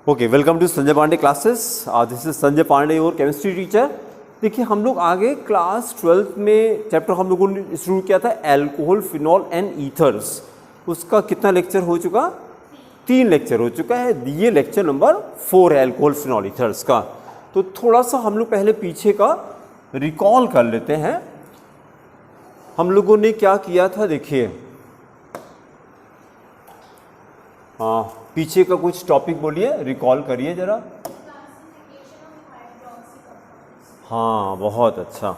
Okay, welcome to Sanjay Pandey classes. This is Sanjay Pandey और chemistry teacher. देखिए हम लोग आगे क्लास 12th में चैप्टर हम लोगों ने शुरू किया था एल्कोहल, फिनॉल एंड ईथर्स। उसका कितना लेक्चर हो चुका? 3 लेक्चर हो चुका है। ये लेक्चर नंबर 4 है एल्कोहल, फिनॉल, ईथर्स का। तो थोड़ा सा हम लोग पहले पीछे का रिकॉल कर लेते हैं। हम लोगों ने क्या किया था देखिए, हाँ पीछे का कुछ टॉपिक बोलिए, रिकॉल करिए जरा। हाँ बहुत अच्छा,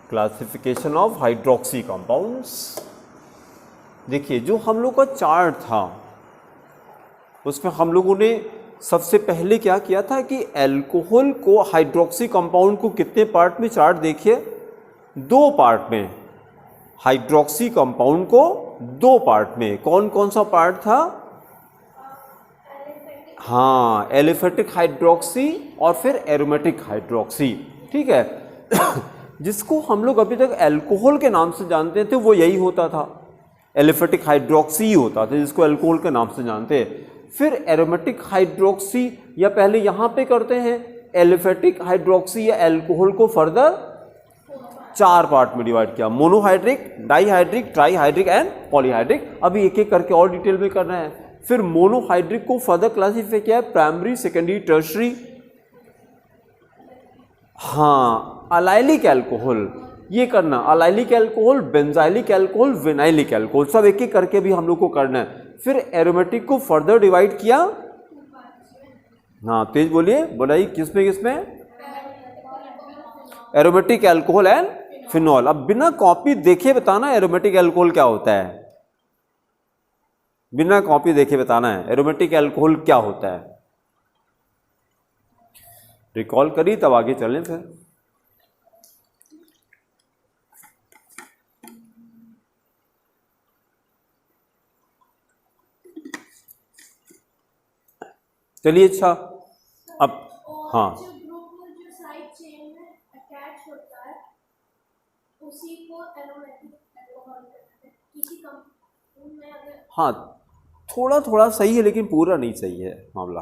क्लासिफिकेशन ऑफ हाइड्रोक्सी कंपाउंड्स। देखिए जो हम लोग का चार्ट था उसमें हम लोगों ने सबसे पहले क्या किया था कि एल्कोहल को, हाइड्रोक्सी कंपाउंड को कितने पार्ट में, चार्ट देखिए 2 पार्ट में। हाइड्रोक्सी कंपाउंड को 2 पार्ट में, कौन कौन सा पार्ट था? हाँ, एलिफेटिक हाइड्रोक्सी और फिर एरोमेटिक हाइड्रोक्सी, ठीक है। जिसको हम लोग अभी तक अल्कोहल के नाम से जानते थे वो यही होता था, एलिफेटिक हाइड्रोक्सी ही होता था जिसको अल्कोहल के नाम से जानते हैं। फिर एरोमेटिक हाइड्रोक्सी, या पहले यहाँ पे करते हैं एलिफेटिक हाइड्रोक्सी या अल्कोहल को फर्दर 4 पार्ट में डिवाइड किया, monohydric, dihydric, trihydric and polyhydric. अभी एक एक करके और डिटेल में करना है। फिर मोनोहाइड्रिक को फर्दर क्लासिफाई किया है प्राइमरी, सेकेंडरी, टर्शरी। हाँ, अलाइलिक अल्कोहल ये करना, allylic alcohol, benzylic alcohol, vinylic alcohol, सब एक एक करके भी हम लोग को करना है। फिर एरोमेटिक को फर्दर डिवाइड किया, हाँ तेज बोलिए, बताइए किसमें किसमें? Aromatic alcohol and phenol. अब बिना कॉपी देखे बताना एरोमेटिक अल्कोहल क्या होता है, बिना कॉपी देखे बताना है एरोमेटिक अल्कोहल क्या होता है। रिकॉल करिए तब आगे चलें। फिर चलिए, अच्छा अब हाँ हाँ थोड़ा थोड़ा सही है लेकिन पूरा नहीं सही है मामला।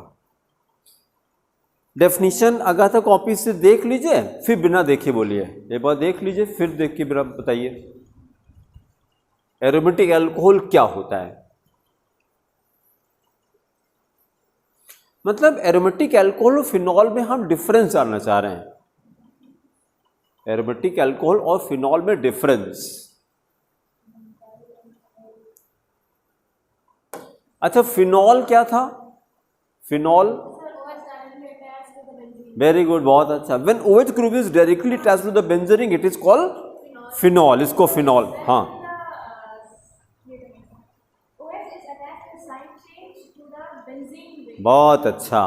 डेफिनेशन अगाथा कॉपी से देख लीजिए, फिर बिना देखे बोलिए। एक बार देख लीजिए फिर देख के बिना बताइए एरोमेटिक अल्कोहल क्या होता है। मतलब एरोमेटिक अल्कोहल और फिनॉल में हम डिफरेंस जानना चाह रहे हैं, एरोमेटिक अल्कोहल और फिनॉल में डिफरेंस। अच्छा, फिनॉल क्या था? फिनॉल, वेरी गुड, बहुत अच्छा। When OH group is directly attached to the benzene ring it is called phenol. इसको फिनॉल, हाँ बहुत अच्छा।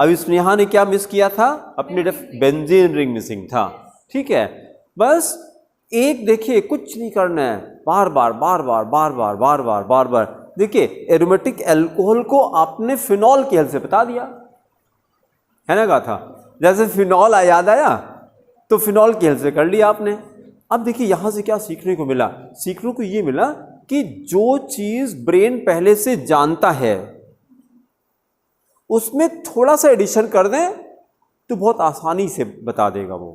अब इस नेहा ने क्या मिस किया था? अपने बेंजीन रिंग मिसिंग था, ठीक है। बस एक देखिए, कुछ नहीं करना है, बार बार बार बार बार बार बार बार बार बार। देखिए एरोमेटिक अल्कोहल को आपने फिनॉल की हेल्प से बता दिया है ना, कहा था जैसे फिनॉल याद आया तो फिनॉल की हेल्प से कर लिया आपने। अब देखिए यहां से क्या सीखने को मिला? सीखने को ये मिला कि जो चीज ब्रेन पहले से जानता है उसमें थोड़ा सा एडिशन कर दें तो बहुत आसानी से बता देगा वो।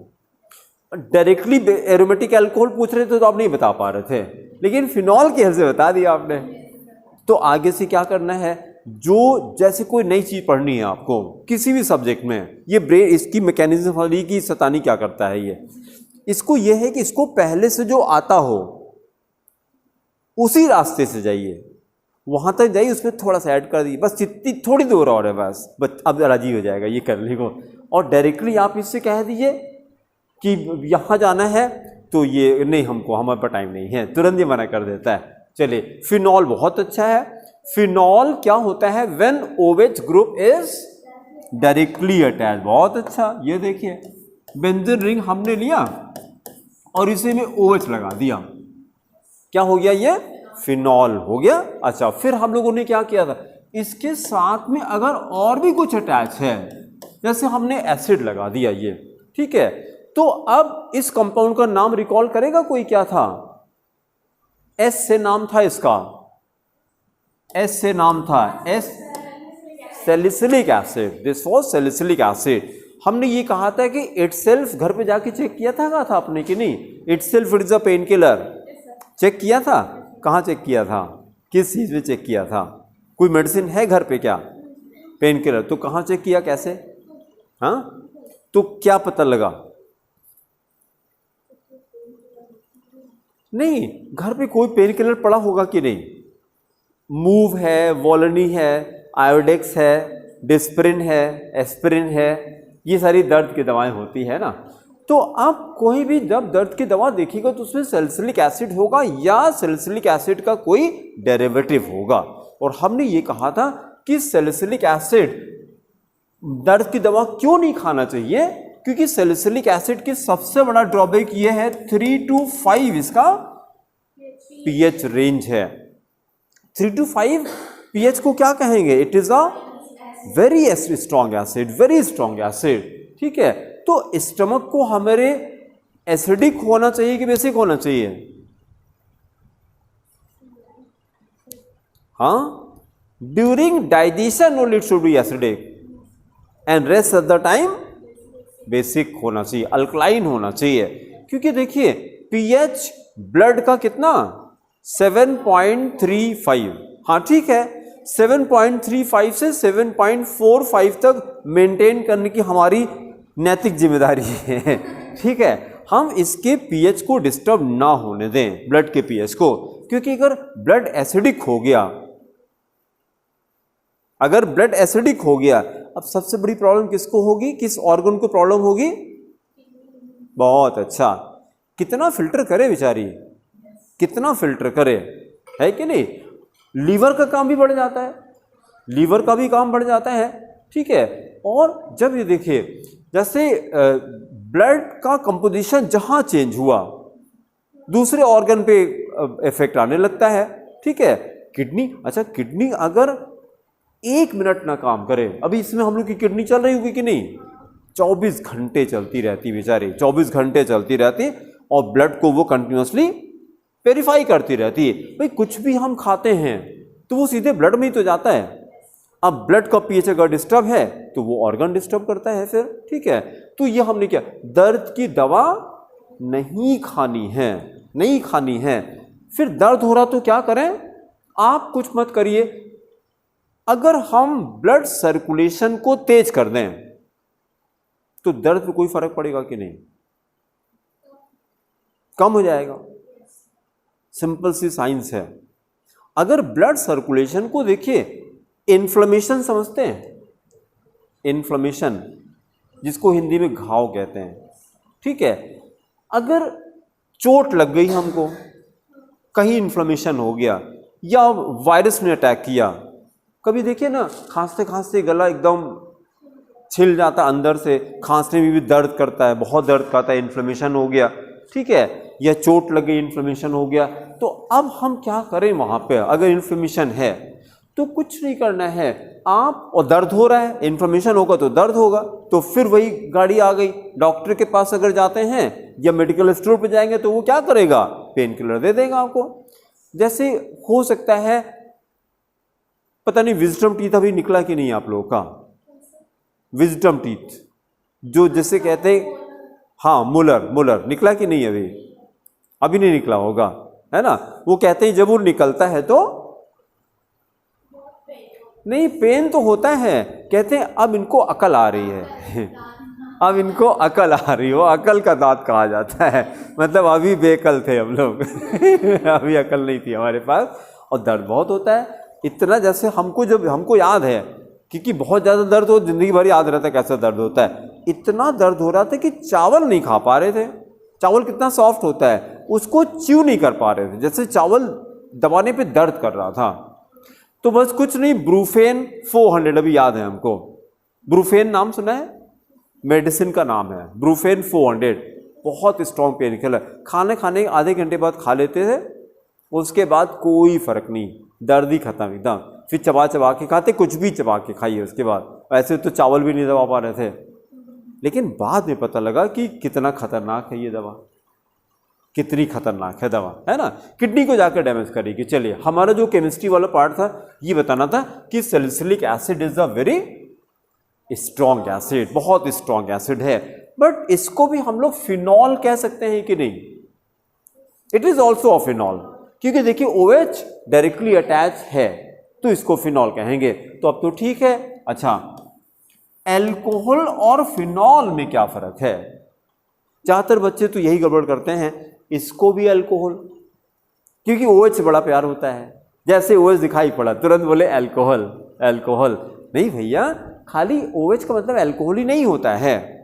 डायरेक्टली एरोमेटिक अल्कोहल पूछ रहे थे तो आप नहीं बता पा रहे थे, लेकिन फिनॉल की हेल्प से बता दिया आपने। तो आगे से क्या करना है, जो जैसे कोई नई चीज पढ़नी है आपको किसी भी सब्जेक्ट में, ये ब्रेन इसकी मैकेनिज्म वाली की शैतानी क्या करता है, ये इसको ये है कि इसको पहले से जो आता हो उसी रास्ते से जाइए, वहां तक जाइए, उसमें थोड़ा सा ऐड कर दीजिए, बस इतनी थोड़ी दूर और है बस अब राजी हो जाएगा ये करने को। और डायरेक्टली आप इससे कह दीजिए कि यहाँ जाना है तो ये नहीं, हमको हमारे पास टाइम नहीं है, तुरंत ही मना कर देता है। चलिए, फिनॉल बहुत अच्छा है। फिनॉल क्या होता है? When OH group is directly attached, बहुत अच्छा। ये देखिए बेंजीन रिंग हमने लिया और इसे में OH लगा दिया, क्या हो गया? ये फिनॉल हो गया। अच्छा, फिर हम लोगों ने क्या किया था, इसके साथ में अगर और भी कुछ अटैच है, जैसे हमने एसिड लगा दिया ये, ठीक है। तो अब इस कंपाउंड का नाम रिकॉल करेगा कोई? क्या था? S से नाम था इसका, S से नाम था, S salicylic acid, this was salicylic acid. हमने ये कहा था कि इटसेल्फ, घर पे जाके चेक किया था, कहा था आपने कि नहीं, itself it is a pain killer, check किया था? कहाँ चेक किया था, किस चीज़ में चेक किया था? कोई मेडिसिन है घर पे क्या पेन किलर? तो कहाँ चेक किया, कैसे? हाँ, तो क्या पता लगा? नहीं, घर पे कोई पेन किलर पड़ा होगा कि नहीं? मूव है, वोलनी है, आयोडेक्स है, डिस्प्रिन है, एस्पिरिन है, ये सारी दर्द की दवाएं होती है ना। तो आप कोई भी जब दर्द की दवा देखिएगा तो उसमें सैलिसिलिक एसिड होगा या सैलिसिलिक एसिड का कोई डेरिवेटिव होगा। और हमने ये कहा था कि सैलिसिलिक एसिड दर्द की दवा क्यों नहीं खाना चाहिए, क्योंकि सैलिसिलिक एसिड की सबसे बड़ा ड्रॉबैक ये है 3 to 5 इसका पीएच रेंज है। 3 to 5 पीएच को क्या कहेंगे? It is a very strong acid, very strong acid, ठीक है। तो स्टमक को हमारे एसिडिक होना चाहिए कि बेसिक होना चाहिए? हाँ, during digestion only it should be acidic and rest of the time basic होना चाहिए, अल्कलाइन होना चाहिए। क्योंकि देखिए पीएच ब्लड का कितना 7.35, हाँ ठीक है, 7.35 से 7.45 तक मेंटेन करने की हमारी नैतिक जिम्मेदारी है, ठीक है। हम इसके पीएच को डिस्टर्ब ना होने दें, ब्लड के पीएच को, क्योंकि अगर ब्लड एसिडिक हो गया, अगर ब्लड एसिडिक हो गया, अब सबसे बड़ी प्रॉब्लम किसको होगी, किस ऑर्गन को प्रॉब्लम होगी? बहुत अच्छा, कितना फिल्टर करे बेचारी, कितना फिल्टर करे, है कि नहीं? लीवर का काम भी बढ़ जाता है, लीवर का भी काम बढ़ जाता है, ठीक है। और जब ये देखिए जैसे ब्लड का कंपोजिशन जहां चेंज हुआ दूसरे ऑर्गन पे इफेक्ट आने लगता है, ठीक है। किडनी, अच्छा किडनी अगर 1 मिनट ना काम करे, अभी इसमें हम लोग की किडनी चल रही होगी कि नहीं, 24 घंटे चलती रहती बेचारी, 24 घंटे चलती रहती और ब्लड को वो कंटिन्यूसली प्योरीफाई करती रहती है। भाई कुछ भी हम खाते हैं तो वो सीधे ब्लड में ही तो जाता है। अब ब्लड का पीएच अगर डिस्टर्ब है तो वो ऑर्गन डिस्टर्ब करता है फिर, ठीक है। तो ये हमने क्या, दर्द की दवा नहीं खानी है, नहीं खानी है। फिर दर्द हो रहा तो क्या करें? आप कुछ मत करिए, अगर हम ब्लड सर्कुलेशन को तेज कर दें तो दर्द पे कोई फर्क पड़ेगा कि नहीं? कम हो जाएगा, सिंपल सी साइंस है। अगर ब्लड सर्कुलेशन को देखिए, इन्फ्लेमेशन समझते हैं, इन्फ्लेमेशन जिसको हिंदी में घाव कहते हैं, ठीक है। अगर चोट लग गई हमको, कहीं इन्फ्लेमेशन हो गया या वायरस ने अटैक किया, कभी देखिए ना खांसते खांसते गला एकदम छिल जाता अंदर से, खांसने में भी दर्द करता है, बहुत दर्द करता है, इन्फ्लेमेशन हो गया, ठीक है, या चोट लग गई, इन्फ्लेमेशन हो गया। तो अब हम क्या करें वहाँ पे? अगर इन्फ्लेमेशन है तो कुछ नहीं करना है आप, और दर्द हो रहा है, इन्फ्लेमेशन होगा तो दर्द होगा, तो फिर वही गाड़ी आ गई, डॉक्टर के पास अगर जाते हैं या मेडिकल स्टोर पे जाएंगे तो वो क्या करेगा? पेन किलर दे देगा आपको। जैसे हो सकता है, पता नहीं विजडम टीथ अभी निकला कि नहीं आप लोगों का, विजडम टीथ जो जिसे कहते हैं, हाँ मुलर निकला कि नहीं? अभी नहीं निकला होगा, है ना। वो कहते हैं जब वो निकलता है तो नहीं, पेन तो होता है, कहते हैं अब इनको अकल आ रही है अब इनको अकल आ रही हो, अकल का दांत कहा जाता है, मतलब अभी बेकल थे हम लोग अभी अकल नहीं थी हमारे पास। और दर्द बहुत होता है, इतना जैसे हमको याद है, क्योंकि बहुत ज़्यादा दर्द हो, जिंदगी भर याद रहता है कैसा दर्द होता है। इतना दर्द हो रहा था कि चावल नहीं खा पा रहे थे। चावल कितना सॉफ्ट होता है, उसको च्यू नहीं कर पा रहे थे, जैसे चावल दबाने पे दर्द कर रहा था। तो बस कुछ नहीं, ब्रूफेन 400 अभी याद है हमको, ब्रूफेन नाम सुना है, मेडिसिन का नाम है ब्रूफेन 400, बहुत स्ट्रॉन्ग पेन किलर। खाने आधे घंटे बाद खा लेते थे, उसके बाद कोई फर्क नहीं, दर्द ही खत्म एकदम। फिर चबा के खाते, कुछ भी चबा के खाइए उसके बाद। ऐसे तो चावल भी नहीं दबा पा रहे थे, लेकिन बाद में पता लगा कि कितना खतरनाक है ये दवा। कितनी खतरनाक है दवा, है ना, किडनी को जाकर डैमेज करेगी। चलिए, हमारा जो केमिस्ट्री वाला पार्ट था ये बताना था कि salicylic acid is a very strong acid, बहुत स्ट्रॉन्ग एसिड है, बट इसको भी हम लोग फिनॉल कह सकते हैं कि नहीं? It is also a phenol, क्योंकि देखिए OH डायरेक्टली अटैच है तो इसको फिनॉल कहेंगे। तो अब तो ठीक है। अच्छा, एल्कोहल और फिनॉल में क्या फर्क है? ज्यादातर बच्चे तो यही गड़बड़ करते हैं, इसको भी अल्कोहल, क्योंकि OH से बड़ा प्यार होता है, जैसे OH दिखाई पड़ा तुरंत बोले अल्कोहल अल्कोहल। नहीं भैया, खाली OH का मतलब अल्कोहल ही नहीं होता है।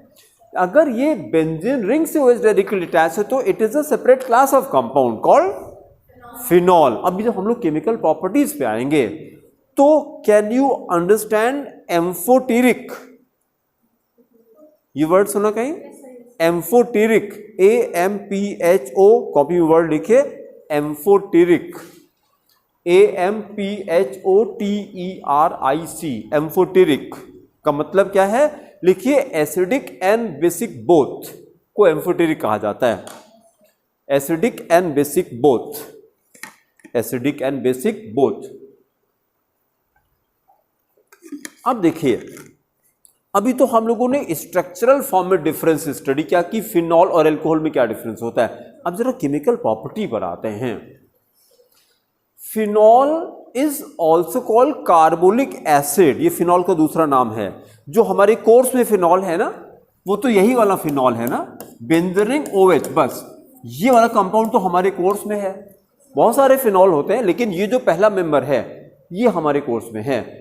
अगर ये बेंजीन रिंग से OH डायरेक्टली अटैच है तो it is a separate class of compound called phenol. अभी जब हम लोग केमिकल प्रॉपर्टीज पे आएंगे तो कैन यू अंडरस्टैंड एम्फोटेरिक? ये वर्ड सुना कहीं? एम्फोटेरिक, AMPHO, कॉपी में वर्ड लिखे एम्फोटेरिक, AMPHOTERIC, एम्फोटेरिक का मतलब क्या है? लिखिए एसिडिक एंड बेसिक बोथ को एम्फोटेरिक कहा जाता है। Acidic and basic both, acidic and basic both. अब देखिए, अभी तो हम लोगों ने स्ट्रक्चरल फॉर्म में डिफरेंस स्टडी किया कि फिनॉल और अल्कोहल में क्या डिफरेंस होता है। अब जरा केमिकल प्रॉपर्टी पर आते हैं। Phenol is also called carbolic acid, ये फिनॉल का दूसरा नाम है। जो हमारे कोर्स में फिनॉल है ना, वो तो यही वाला फिनॉल है ना, बेंजीन रिंग OH, बस ये वाला कंपाउंड तो हमारे कोर्स में है। बहुत सारे फिनॉल होते हैं, लेकिन ये जो पहला मेंबर है ये हमारे कोर्स में है।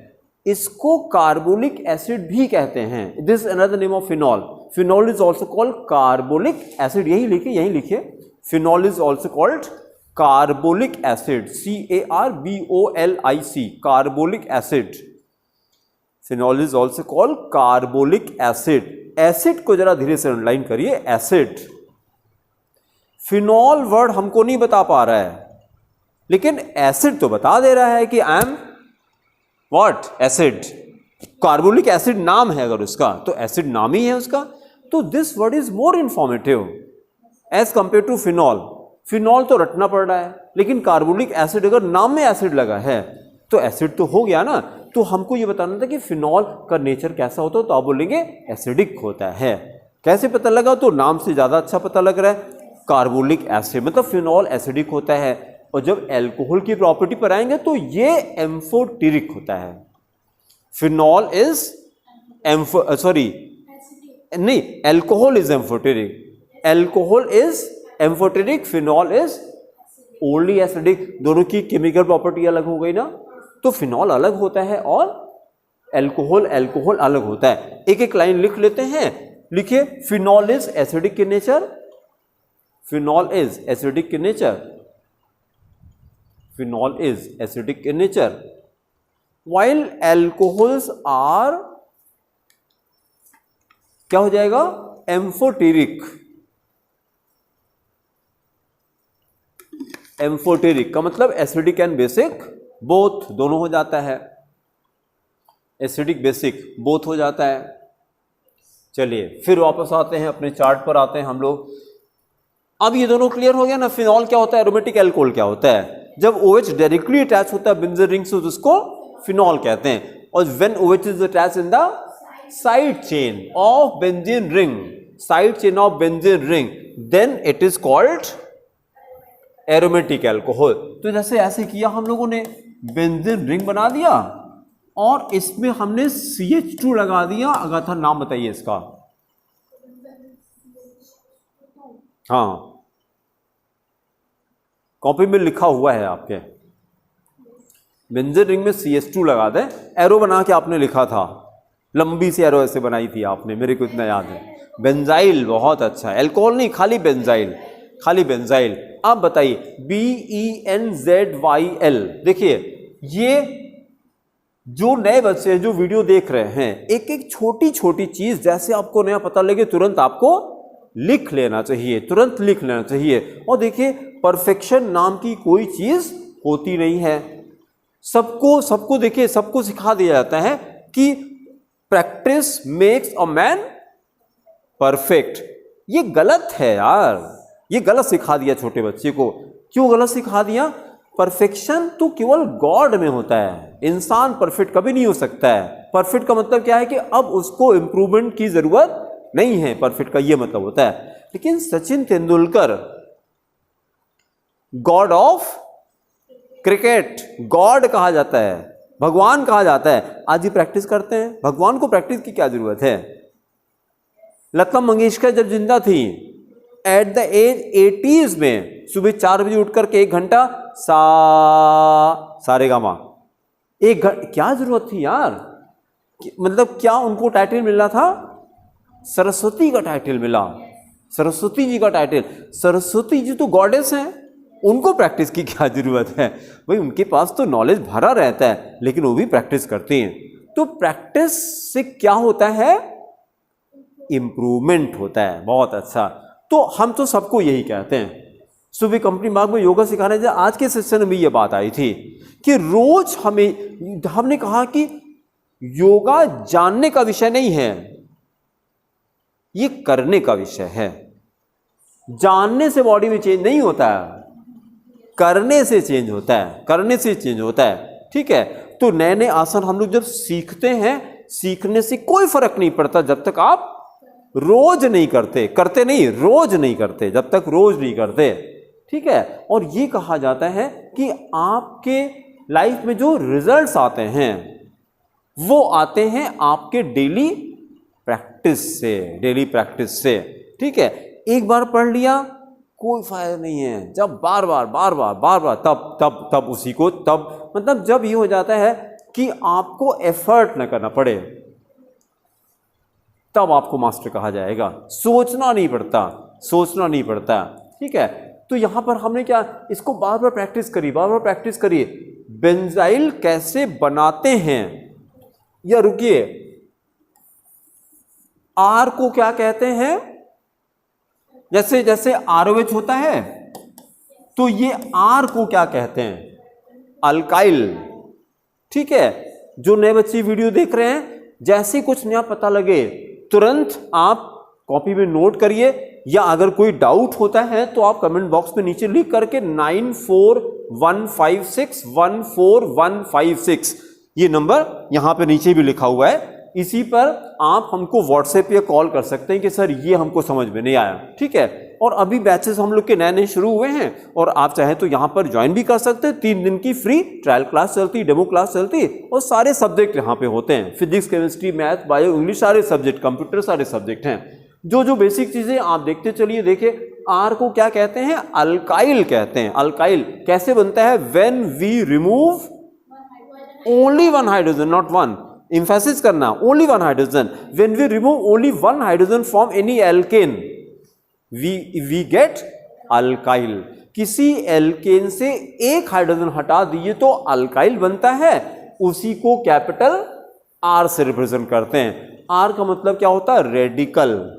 इसको कार्बोलिक एसिड भी कहते हैं। This another name of phenol. Phenol is also called carbolic acid, यही लिखिए phenol is also called carbolic acid, CARBOLIC, carbolic acid. Phenol is also called carbolic acid. Acid को जरा धीरे से अंडरलाइन करिए, एसिड। फिनॉल वर्ड हमको नहीं बता पा रहा है, लेकिन एसिड तो बता दे रहा है कि I am what, acid. Carbolic acid नाम है अगर उसका, तो एसिड नाम ही है उसका। तो this word is more informative as compare to phenol. Phenol तो रटना पड़ रहा है, लेकिन कार्बोलिक एसिड अगर नाम में एसिड लगा है तो एसिड तो हो गया ना। तो हमको ये बताना था कि फिनॉल का नेचर कैसा होता है, तो आप बोलेंगे एसिडिक होता है। कैसे पता लगा? तो नाम से ज्यादा अच्छा पता लग रहा है, कार्बोलिक एसिड मतलब फिनॉल एसिडिक होता है। और जब एल्कोहल की प्रॉपर्टी पर आएंगे तो ये एम्फोटेरिक होता है। फिनॉल इज नहीं, alcohol is amphoteric, alcohol is amphoteric, phenol is only acidic. दोनों की केमिकल प्रॉपर्टी अलग हो गई ना, तो फिनॉल अलग होता है और एल्कोहल अलग होता है। एक एक लाइन लिख लेते हैं। लिखिए, phenol is acidic in nature, phenol is acidic in nature, phenol is acidic in nature, while alcohols are क्या हो जाएगा? एम्फोटेरिक। एम्फोटेरिक का मतलब एसिडिक एंड बेसिक बोथ, दोनों हो जाता है, एसिडिक बेसिक बोथ हो जाता है। चलिए फिर वापस आते हैं, अपने चार्ट पर आते हैं हम लोग। अब ये दोनों क्लियर हो गया ना, फिनॉल क्या होता है, एरोमेटिक एल्कोहल क्या होता है। जब OH डायरेक्टली अटैच होता है बेंजीन रिंग से तो उसको फिनॉल कहते हैं, और when OH is attach in the side chain of benzene ring, side chain of benzene ring, then it is called aromatic alcohol. तो जैसे ऐसे किया हम लोगों ने, बेंजीन रिंग बना दिया और इसमें हमने CH2 लगा दिया। अगाथा नाम बताइए इसका। हाँ, कॉपी में लिखा हुआ है आपके, बेंजीन रिंग में CH2 लगा दे। एरो बना के आपने लिखा था, लंबी सी एरो ऐसे बनाई थी आपने, मेरे को इतना याद है। बेंजाइल, बहुत अच्छा। एल्कोहल नहीं, खाली बेंजाइल, खाली बेंजाइल। अब बताइए, BENZYL। देखिए, ये जो नए बच्चे हैं जो वीडियो देख रहे हैं, एक एक छोटी छोटी चीज जैसे आपको नया पता लगे तुरंत आपको लिख लेना चाहिए, तुरंत लिख लेना चाहिए। और देखिए, परफेक्शन नाम की कोई चीज होती नहीं है। सबको देखिए, सबको सिखा दिया जाता है कि practice makes a man perfect. ये गलत है यार, ये गलत सिखा दिया छोटे बच्चे को। क्यों गलत सिखा दिया? परफेक्शन तो केवल गॉड में होता है, इंसान परफेक्ट कभी नहीं हो सकता है। परफेक्ट का मतलब क्या है कि अब उसको इंप्रूवमेंट की जरूरत नहीं है, परफेक्ट का ये मतलब होता है। लेकिन Sachin Tendulkar God of cricket, God कहा जाता है, भगवान कहा जाता है। आज ही प्रैक्टिस करते हैं, भगवान को प्रैक्टिस की क्या जरूरत है? लता मंगेशकर जब जिंदा थी, एट द एज 80s में सुबह 4 बजे उठ करके 1 घंटा सारेगामा, क्या जरूरत थी यार? मतलब क्या उनको टाइटल मिला था? सरस्वती का टाइटल मिला, सरस्वती जी का टाइटल। सरस्वती जी तो गॉडेस हैं, उनको प्रैक्टिस की क्या जरूरत है भाई? उनके पास तो नॉलेज भरा रहता है, लेकिन वो भी प्रैक्टिस करती हैं। तो प्रैक्टिस से क्या होता है? इंप्रूवमेंट होता है। बहुत अच्छा। तो हम तो सबको यही कहते हैं। सुबह कंपनी बाग में योगा सिखाने से आज के सेशन में ये बात आई थी कि रोज हमने कहा कि योगा जानने का विषय नहीं है, ये करने का विषय है। जानने से बॉडी में चेंज नहीं होता है, करने से चेंज होता है, करने से चेंज होता है। ठीक है, तो नए नए आसन हम लोग जब सीखते हैं, सीखने से कोई फर्क नहीं पड़ता जब तक आप रोज नहीं करते, करते नहीं, रोज नहीं करते, जब तक रोज नहीं करते। ठीक है, और ये कहा जाता है कि आपके लाइफ में जो रिजल्ट्स आते हैं वो आते हैं आपके डेली प्रैक्टिस से, डेली प्रैक्टिस से। ठीक है, एक बार पढ़ लिया कोई फायदा नहीं है, जब बार बार तब उसी को, तब मतलब जब ये हो जाता है कि आपको एफर्ट न करना पड़े, तब आपको मास्टर कहा जाएगा। सोचना नहीं पड़ता, सोचना नहीं पड़ता। ठीक है, तो यहां पर हमने क्या, इसको बार बार प्रैक्टिस करी, बार बार प्रैक्टिस करिए। बेंजाइल कैसे बनाते हैं, या रुकिए, आर को क्या कहते हैं? जैसे जैसे ROH होता है, तो ये आर को क्या कहते हैं? अल्काइल। ठीक है, जो नए बच्चे वीडियो देख रहे हैं, जैसे कुछ नया पता लगे तुरंत आप कॉपी में नोट करिए, या अगर कोई डाउट होता है तो आप कमेंट बॉक्स में नीचे लिख करके 9415614156 ये नंबर यहां पे नीचे भी लिखा हुआ है, इसी पर आप हमको व्हाट्सएप या कॉल कर सकते हैं कि सर ये हमको समझ में नहीं आया। ठीक है, और अभी बैचेस हम लोग के नए नए शुरू हुए हैं, और आप चाहें तो यहाँ पर ज्वाइन भी कर सकते हैं। 3 दिन की फ्री ट्रायल क्लास चलती, डेमो क्लास चलती, और सारे सब्जेक्ट यहाँ पे होते हैं, physics, chemistry, math, bio, English, सारे सब्जेक्ट, कंप्यूटर, सारे सब्जेक्ट हैं। जो बेसिक चीजें आप देखते चलिए। देखिए, आर को क्या कहते हैं? अल्काइल कहते हैं। अल्काइल कैसे बनता है? When we remove only 1 hydrogen, not 1, emphasis करना, only 1 hydrogen. When we remove only 1 hydrogen from any alkane we get alkyl. किसी एल्केन से 1 हाइड्रोजन हटा दिए तो अल्काइल बनता है, उसी को कैपिटल आर से रिप्रेजेंट करते हैं। आर का मतलब क्या होता है? रेडिकल।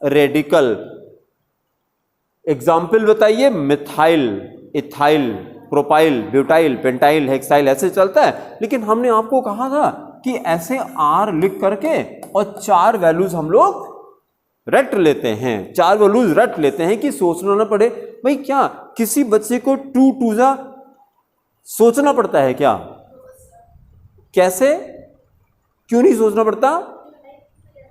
रेडिकल एग्जाम्पल बताइए। Methyl, ethyl, propyl, butyl, pentyl, hexyl, ऐसे चलता है। लेकिन हमने आपको कहा था कि ऐसे आर लिख करके और 4 वैल्यूज हम लोग रट लेते हैं, 4 वैल्यूज रट लेते हैं कि सोचना ना पड़े। भाई क्या किसी बच्चे को 2 2 जा सोचना पड़ता है क्या? कैसे, क्यों नहीं सोचना पड़ता?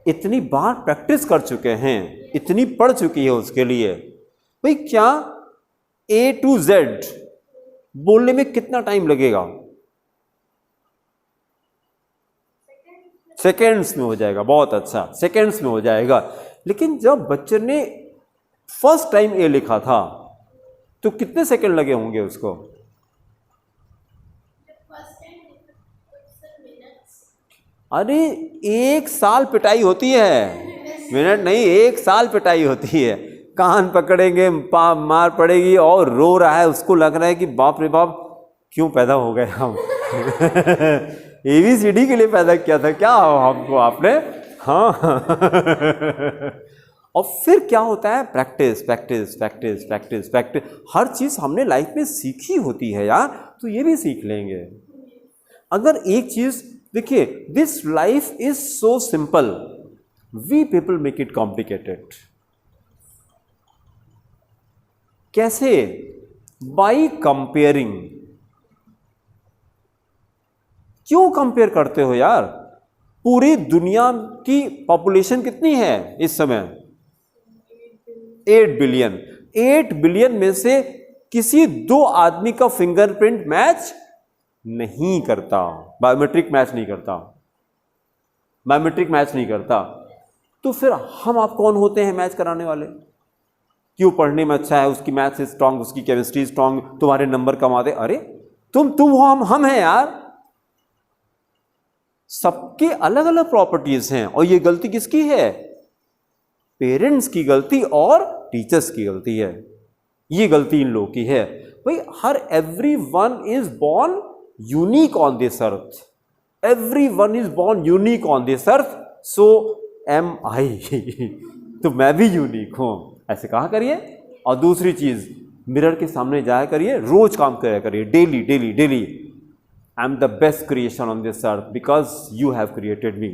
इतनी बार प्रैक्टिस कर चुके हैं, इतनी पढ़ चुकी है उसके लिए। भाई क्या A to Z बोलने में कितना टाइम लगेगा? सेकेंड्स में हो जाएगा। बहुत अच्छा, सेकेंड्स में हो जाएगा। लेकिन जब बच्चे ने फर्स्ट टाइम A लिखा था तो कितने सेकंड लगे होंगे उसको? अरे 1 साल पिटाई होती है, मिनट नहीं, 1 साल पिटाई होती है। कान पकड़ेंगे, मार पड़ेगी, और रो रहा है, उसको लग रहा है कि बाप रे बाप क्यों पैदा हो गए हम। ABCD के लिए पैदा किया था क्या हमको आपने? हाँ। और फिर क्या होता है? Practice practice practice practice practice. हर चीज हमने लाइफ में सीखी होती है यार, तो ये भी सीख लेंगे। अगर एक चीज देखिए, this life is so simple, we people make it complicated. कैसे? By comparing. क्यों कंपेयर करते हो यार? पूरी दुनिया की पॉपुलेशन कितनी है इस समय? 8 बिलियन। 8 बिलियन में से किसी 2 आदमी का फिंगरप्रिंट मैच नहीं करता, बायोमेट्रिक मैच नहीं करता, बायोमेट्रिक मैच नहीं करता। तो फिर हम आप कौन होते हैं मैच कराने वाले? क्यों पढ़ने में अच्छा है, उसकी मैथ्स स्ट्रांग, उसकी केमिस्ट्री स्ट्रांग, तुम्हारे नंबर कम आते। अरे तुम हो, हम हैं यार। सबके अलग अलग प्रॉपर्टीज हैं और ये गलती किसकी है? पेरेंट्स की गलती और टीचर्स की गलती है। ये गलती इन लोगों की है। भाई हर everyone is born unique on this earth, everyone is born unique on this earth, so am I. तो मैं भी यूनिक हूं, ऐसे कहा करिए। और दूसरी चीज, मिरर के सामने जाया करिए, रोज काम किया करिए, daily daily daily. I am the best creation on this earth because you have created मी।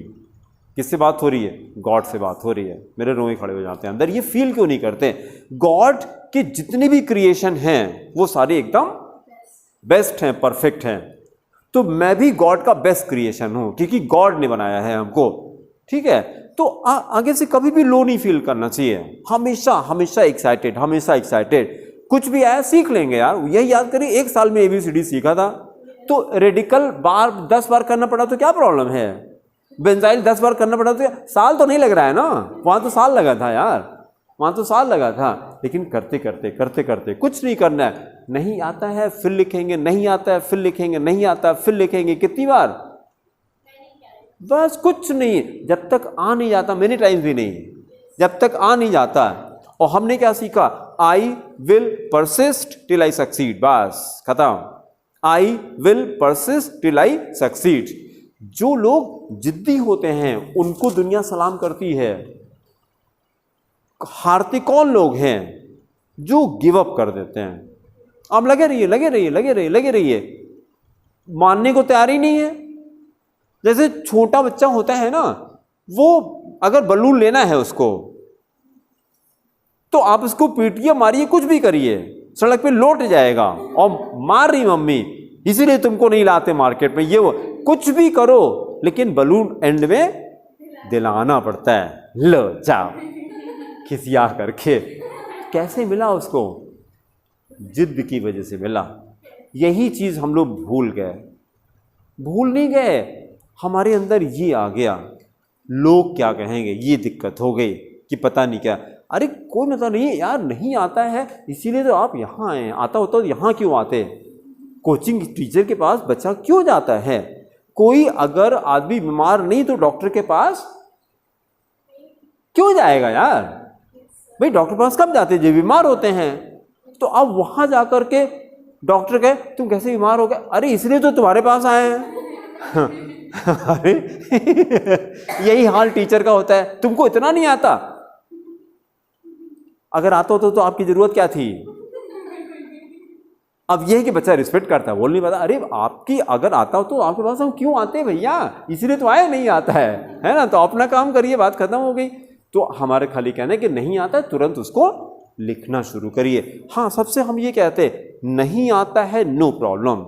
किससे बात हो रही है? गॉड से बात हो रही है। मेरे रोए खड़े हो जाते हैं अंदर। ये फील क्यों नहीं करते? गॉड के जितने भी क्रिएशन हैं वो सारे एकदम बेस्ट हैं, परफेक्ट हैं। तो मैं भी गॉड का बेस्ट क्रिएशन हूं क्योंकि गॉड ने बनाया है हमको। ठीक है? तो आगे से कभी भी लो नहीं फील करना चाहिए। हमेशा हमेशा एक्साइटेड, हमेशा एक्साइटेड। कुछ भी आया सीख लेंगे यार। यही याद करिए, 1 साल में ABCD सीखा था तो रेडिकल 10 बार करना पड़ा तो क्या प्रॉब्लम है? बेंजाइल 10 बार करना पड़ा तो साल तो नहीं लग रहा है ना। वहां तो साल लगा था यार, वहां तो साल लगा था। लेकिन करते करते करते करते कुछ नहीं करना है। नहीं आता है फिर लिखेंगे, नहीं आता है फिर लिखेंगे, नहीं आता है फिर लिखेंगे। कितनी बार? बस कुछ नहीं। जब तक आ नहीं जाता, मेनी टाइम्स भी नहीं, जब तक आ नहीं जाता। और हमने क्या सीखा? I will persist till I succeed. बस खत्म। I will persist till I succeed. जो लोग जिद्दी होते हैं उनको दुनिया सलाम करती है। हारते कौन लोग हैं? जो गिव अप कर देते हैं। आप लगे रहिए, लगे रहिए, लगे रहिए, लगे रहिए, मानने को तैयार ही नहीं है। जैसे छोटा बच्चा होता है ना, वो अगर बलून लेना है उसको, तो आप उसको पीटिए, मारिए, कुछ भी करिए, सड़क पे लौट जाएगा। और मार रही मम्मी, इसीलिए तुमको नहीं लाते मार्केट में, ये वो कुछ भी करो, लेकिन बलून एंड में दिलाना पड़ता है। लो जाओ, खिसिया करके। कैसे मिला उसको? जिद की वजह से मिला। यही चीज हम लोग भूल गए। भूल नहीं गए, हमारे अंदर ये आ गया, लोग क्या कहेंगे, ये दिक्कत हो गई कि पता नहीं क्या। अरे कोई मतलब नहीं है यार, नहीं आता है इसीलिए तो आप यहाँ आए। आता होता तो यहाँ क्यों आते? कोचिंग टीचर के पास बच्चा क्यों जाता है? कोई अगर आदमी बीमार नहीं तो डॉक्टर के पास क्यों जाएगा यार? भाई डॉक्टर के पास कब जाते हैं? जब बीमार होते हैं। तो अब वहां जाकर के डॉक्टर कहे तुम कैसे बीमार हो गए? अरे इसलिए तो तुम्हारे पास आए हैं। अरे यही हाल टीचर का होता है। तुमको इतना नहीं आता? अगर आता होता तो आपकी जरूरत क्या थी? अब यह है कि बच्चा रिस्पेक्ट करता है, बोल नहीं पाता। अरे आपकी अगर आता हो तो आपके पास हम क्यों आते हैं भैया? इसीलिए तो आए, नहीं आता है ना? तो अपना काम करिए, बात खत्म हो गई। तो हमारे खाली कहना है कि नहीं आता है, तुरंत उसको लिखना शुरू करिए। हाँ, सबसे हम ये कहते हैं नहीं आता है, नो प्रॉब्लम।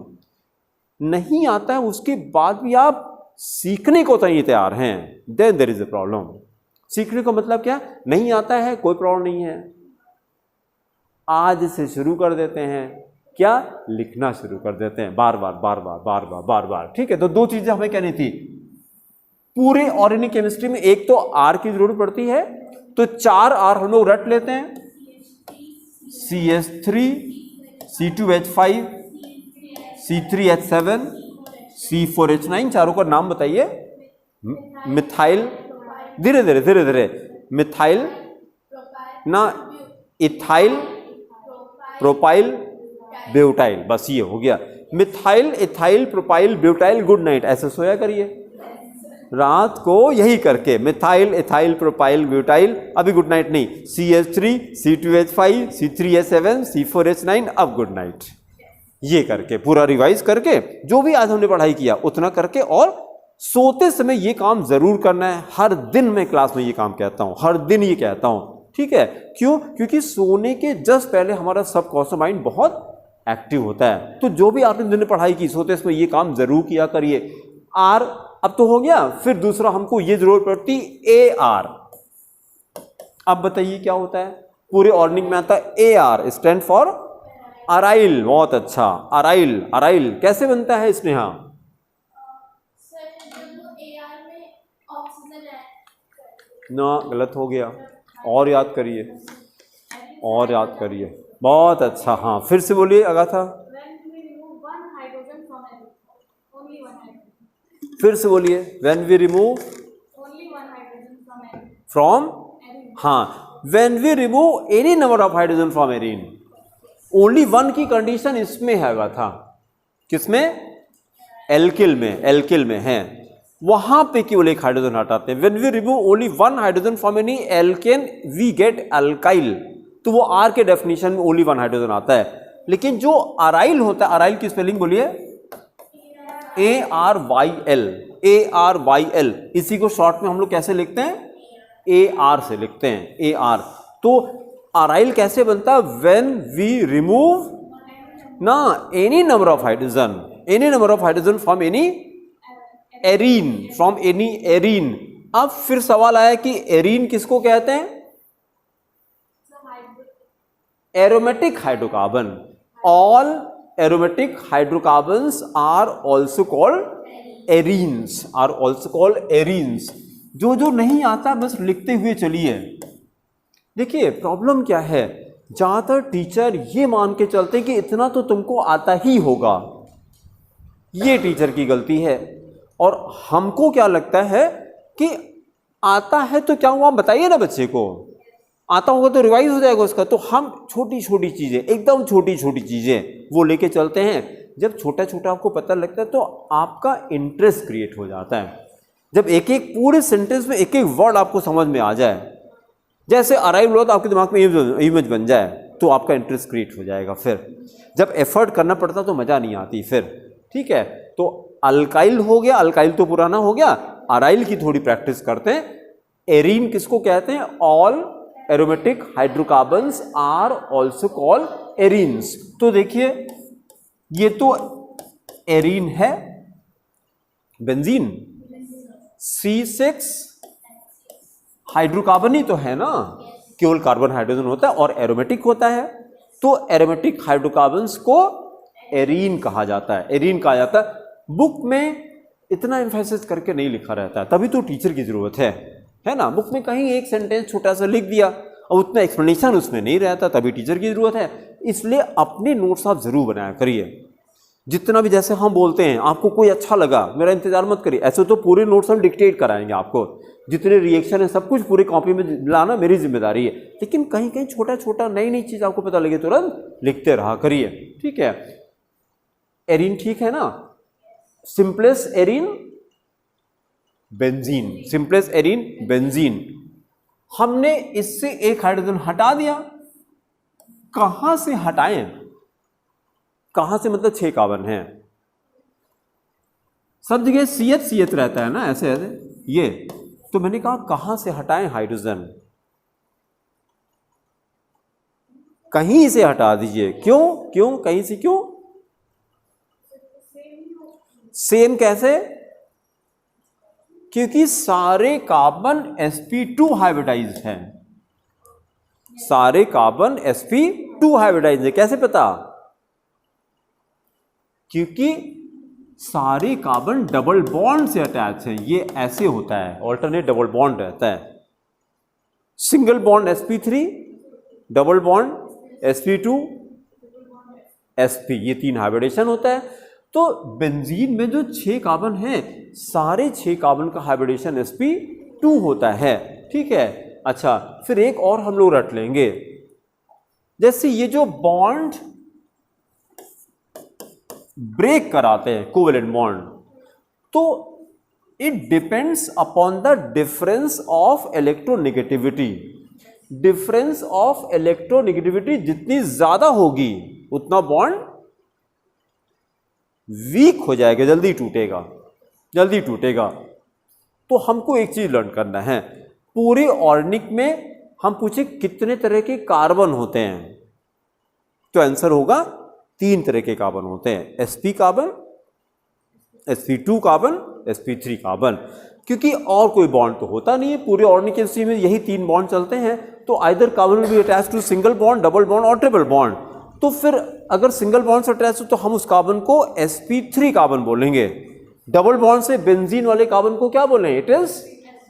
नहीं आता है उसके बाद भी आप सीखने को तो तैयार हैं, then there is a problem. सीखने को मतलब क्या? नहीं आता है, कोई प्रॉब्लम नहीं है, आज से शुरू कर देते हैं। क्या? लिखना शुरू कर देते हैं, बार बार बार बार बार बार बार बार। ठीक है? तो 2 चीजें हमें कहनी थी। पूरे ऑर्गेनिक केमिस्ट्री में एक तो आर की जरूरत पड़ती है, तो 4 आर हम लोग रट लेते हैं। CH3, C2H5, C3H7, C4H9, चारों का नाम बताइए। मिथाइल, धीरे धीरे धीरे धीरे, मिथाइल ना, इथाइल, प्रोपाइल, ब्यूटाइल। बस ये हो गया। Methyl, ethyl, propyl, butyl. Good night. ऐसे सोया करिए रात को, यही करके मिथाइल, इथाइल, प्रोपाइल, ब्यूटाइल। अभी गुड नाइट नहीं, CH3, C2H5, C3H7, C4H9, अब गुड नाइट। ये करके पूरा रिवाइज करके जो भी आज हमने पढ़ाई किया उतना करके, और सोते समय ये काम जरूर करना है। हर दिन मैं क्लास में ये काम कहता हूं, हर दिन ये कहता हूं। ठीक है, क्यों? क्योंकि सोने के जस्ट पहले हमारा सबकॉन्शियस माइंड बहुत एक्टिव होता है। तो जो भी आपने दिन में पढ़ाई की सोते इसमें ये काम जरूर किया करिए। आर अब तो हो गया, फिर दूसरा हमको ये जरूरत पड़ती ए आर। अब बताइए क्या होता है? पूरे ऑर्निंग में आता है A R, stand for aryl. बहुत अच्छा, अराइल। अराइल कैसे बनता है स्नेहा? ना, गलत हो गया, और याद करिए, और याद करिए। बहुत अच्छा, हाँ फिर से बोलिए अगाथा, फिर से बोलिए। व्हेन वी रिमूव फ्रॉम, हाँ, when we remove any number of hydrogen from arene, only one की कंडीशन इसमें है अगाथा। किसमें? एल्किल में, एल्किल में है, वहां पे केवल एक हाइड्रोजन हटाते हैं। When we remove only one hydrogen from any alkane we get alkyl. तो वो आर के डेफिनेशन में ओनली वन हाइड्रोजन आता है। लेकिन जो अराइल होता है, अराइल की स्पेलिंग बोलिए, A R Y L, A R Y L. इसी को शॉर्ट में हम लोग कैसे लिखते हैं? ए आर से लिखते हैं, ए आर। तो अराइल कैसे बनता है? व्हेन वी रिमूव ना any number of hydrogen, any number of hydrogen from any arene, from any arene. अब फिर सवाल आया कि एरीन किसको कहते हैं? Aromatic hydrocarbon. All aromatic hydrocarbons are also called arenes, are also called arenes. जो जो नहीं आता बस लिखते हुए चलिए। देखिए प्रॉब्लम क्या है, ज्यादातर टीचर ये मान के चलते हैं कि इतना तो तुमको आता ही होगा। ये टीचर की गलती है। और हमको क्या लगता है कि आता है तो क्या हुआ, बताइए ना बच्चे को, आता होगा तो रिवाइज हो जाएगा उसका। तो हम छोटी छोटी चीजें, एकदम छोटी छोटी चीजें वो लेके चलते हैं। जब छोटा छोटा आपको पता लगता है तो आपका इंटरेस्ट क्रिएट हो जाता है। जब एक एक पूरे सेंटेंस में एक एक वर्ड आपको समझ में आ जाए, जैसे अराइव हुआ तो आपके दिमाग में इमेज बन जाए, तो आपका इंटरेस्ट क्रिएट हो जाएगा। फिर जब एफर्ट करना पड़ता तो मजा नहीं आती फिर। ठीक है, तो अल्काइल हो गया, अल्काइल तो पुराना हो गया। अराइल की थोड़ी प्रैक्टिस करते हैं। एरीन किसको कहते हैं? All aromatic hydrocarbons are also called arenes. तो देखिए ये तो एरीन है, बेंजीन C6 हाइड्रोकार्बन ही तो है ना, केवल कार्बन हाइड्रोजन होता है और एरोमेटिक होता है। तो एरोमेटिक हाइड्रोकार्बन्स को एरीन कहा जाता है, एरीन कहा जाता है। बुक में इतना एम्फेसिस करके नहीं लिखा रहता है, तभी तो टीचर की जरूरत है ना। बुक में कहीं एक सेंटेंस छोटा सा लिख दिया और उतना एक्सप्लेनेशन उसमें नहीं रहता, तभी टीचर की जरूरत है। इसलिए अपने नोट्स आप जरूर बनाया करिए। जितना भी, जैसे हम बोलते हैं, आपको कोई अच्छा लगा, मेरा इंतजार मत करिए। ऐसे तो पूरे नोट्स हम डिक्टेट कराएंगे आपको, जितने रिएक्शन है सब कुछ पूरे कॉपी में लाना मेरी जिम्मेदारी है। लेकिन कहीं कहीं छोटा छोटा नई नई चीज आपको पता लगे तुरंत लिखते रहा करिए। ठीक है, एरीन ठीक है ना। Simplest arene benzene, simplest arene benzene. हमने इससे एक हाइड्रोजन हटा दिया। कहां से हटाएं? कहां से मतलब 6 कार्बन है, सब जगह CH रहता है ना, ऐसे ऐसे ये। तो मैंने कहा कहां से हटाएं हाइड्रोजन? कहीं से हटा दीजिए। क्यों? क्यों कहीं से? क्यों सेम? कैसे? क्योंकि सारे कार्बन sp2 हाइब्रिडाइज्ड हैं, सारे कार्बन sp2 हाइब्रिडाइज्ड है। कैसे पता? क्योंकि सारे कार्बन डबल बॉन्ड से अटैच हैं। ये ऐसे होता है, ऑल्टरनेट डबल बॉन्ड रहता है। Single bond sp3, double bond sp2, sp, ये 3 हाइब्रिडेशन होता है। तो बेंजीन में जो 6 कार्बन हैं, सारे 6 कार्बन का हाइब्रिडेशन sp2 होता है। ठीक है, अच्छा फिर एक और हम लोग रट लेंगे। जैसे ये जो बॉन्ड ब्रेक कराते हैं, कोवेलेंट बॉन्ड, तो it depends upon the difference of electronegativity. Difference of electronegativity जितनी ज्यादा होगी उतना बॉन्ड वीक हो जाएगा, जल्दी टूटेगा, जल्दी टूटेगा। तो हमको एक चीज लर्न करना है, पूरे ऑर्गेनिक में हम पूछे कितने तरह के कार्बन होते हैं, तो आंसर होगा 3 तरह के कार्बन होते हैं, sp carbon, sp2 carbon, sp3 carbon, क्योंकि और कोई बॉन्ड तो होता नहीं है पूरे ऑर्गेनिक केमिस्ट्री में, यही 3 बॉन्ड चलते हैं। तो either carbon will be attached to single bond, double bond और ट्रिपल बॉन्ड। तो फिर अगर सिंगल बॉन्ड से अटैच हो तो हम उस कार्बन को sp3 कार्बन बोलेंगे, डबल बॉन्ड से बेंजीन वाले कार्बन को क्या बोलेंगे, it is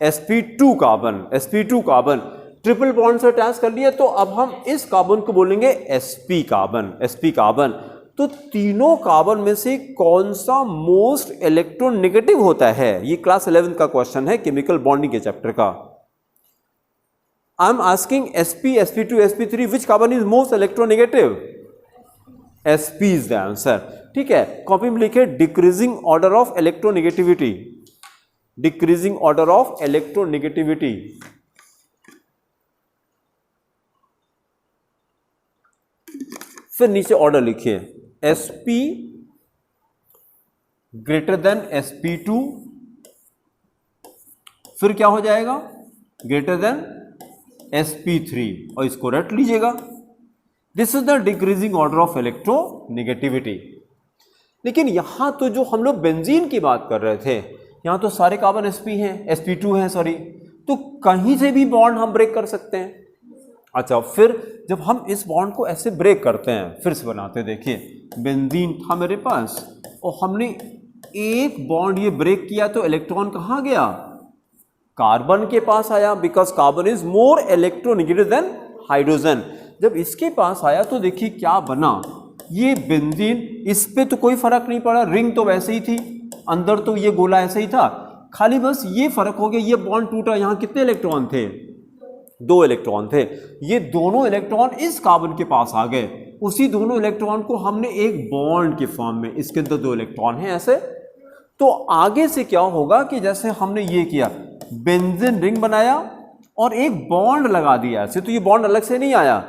sp2 carbon, sp2 carbon. Triple bond से अटैच कर लिया तो अब हम इस कार्बन को बोलेंगे sp कार्बन, sp कार्बन। तो तीनों कार्बन में से कौन सा मोस्ट इलेक्ट्रोनेगेटिव होता है, ये क्लास 11 का क्वेश्चन है केमिकल बॉन्डिंग के चैप्टर का। I am asking sp, sp2, sp3 which carbon is most electronegative, sp is the answer. ठीक है, कॉपी में लिखे decreasing order of electronegativity, decreasing order of electronegativity. फिर नीचे ऑर्डर लिखिए, sp ग्रेटर देन sp2, फिर क्या हो जाएगा, ग्रेटर देन sp3, और इसको रट लीजिएगा। This is the decreasing order of electronegativity. लेकिन यहां तो जो हम लोग बेंजीन की बात कर रहे थे, यहां तो सारे कार्बन sp हैं, sp2 हैं सॉरी, तो कहीं से भी बॉन्ड हम ब्रेक कर सकते हैं। अच्छा, फिर जब हम इस बॉन्ड को ऐसे ब्रेक करते हैं, फिर से बनाते हैं, देखिए बेंजीन था मेरे पास और हमने एक बॉन्ड ये ब्रेक किया तो इलेक्ट्रॉन कहाँ गया, कार्बन के पास आया, because carbon is more electronegative than hydrogen. जब इसके पास आया तो देखिए क्या बना, ये बेंजीन, इस पे तो कोई फर्क नहीं पड़ा, रिंग तो वैसे ही थी, अंदर तो ये गोला ऐसे ही था, खाली बस ये फर्क हो गया, ये बॉन्ड टूटा, यहां कितने इलेक्ट्रॉन थे, 2 इलेक्ट्रॉन थे, ये दोनों इलेक्ट्रॉन इस कार्बन के पास आ गए, उसी दोनों इलेक्ट्रॉन को हमने एक बॉन्ड के फॉर्म में, इसके अंदर 2 इलेक्ट्रॉन हैं ऐसे। तो आगे से क्या होगा कि जैसे हमने ये किया, बेंजीन रिंग बनाया और एक बॉन्ड लगा दिया ऐसे, तो ये बॉन्ड अलग से नहीं आया,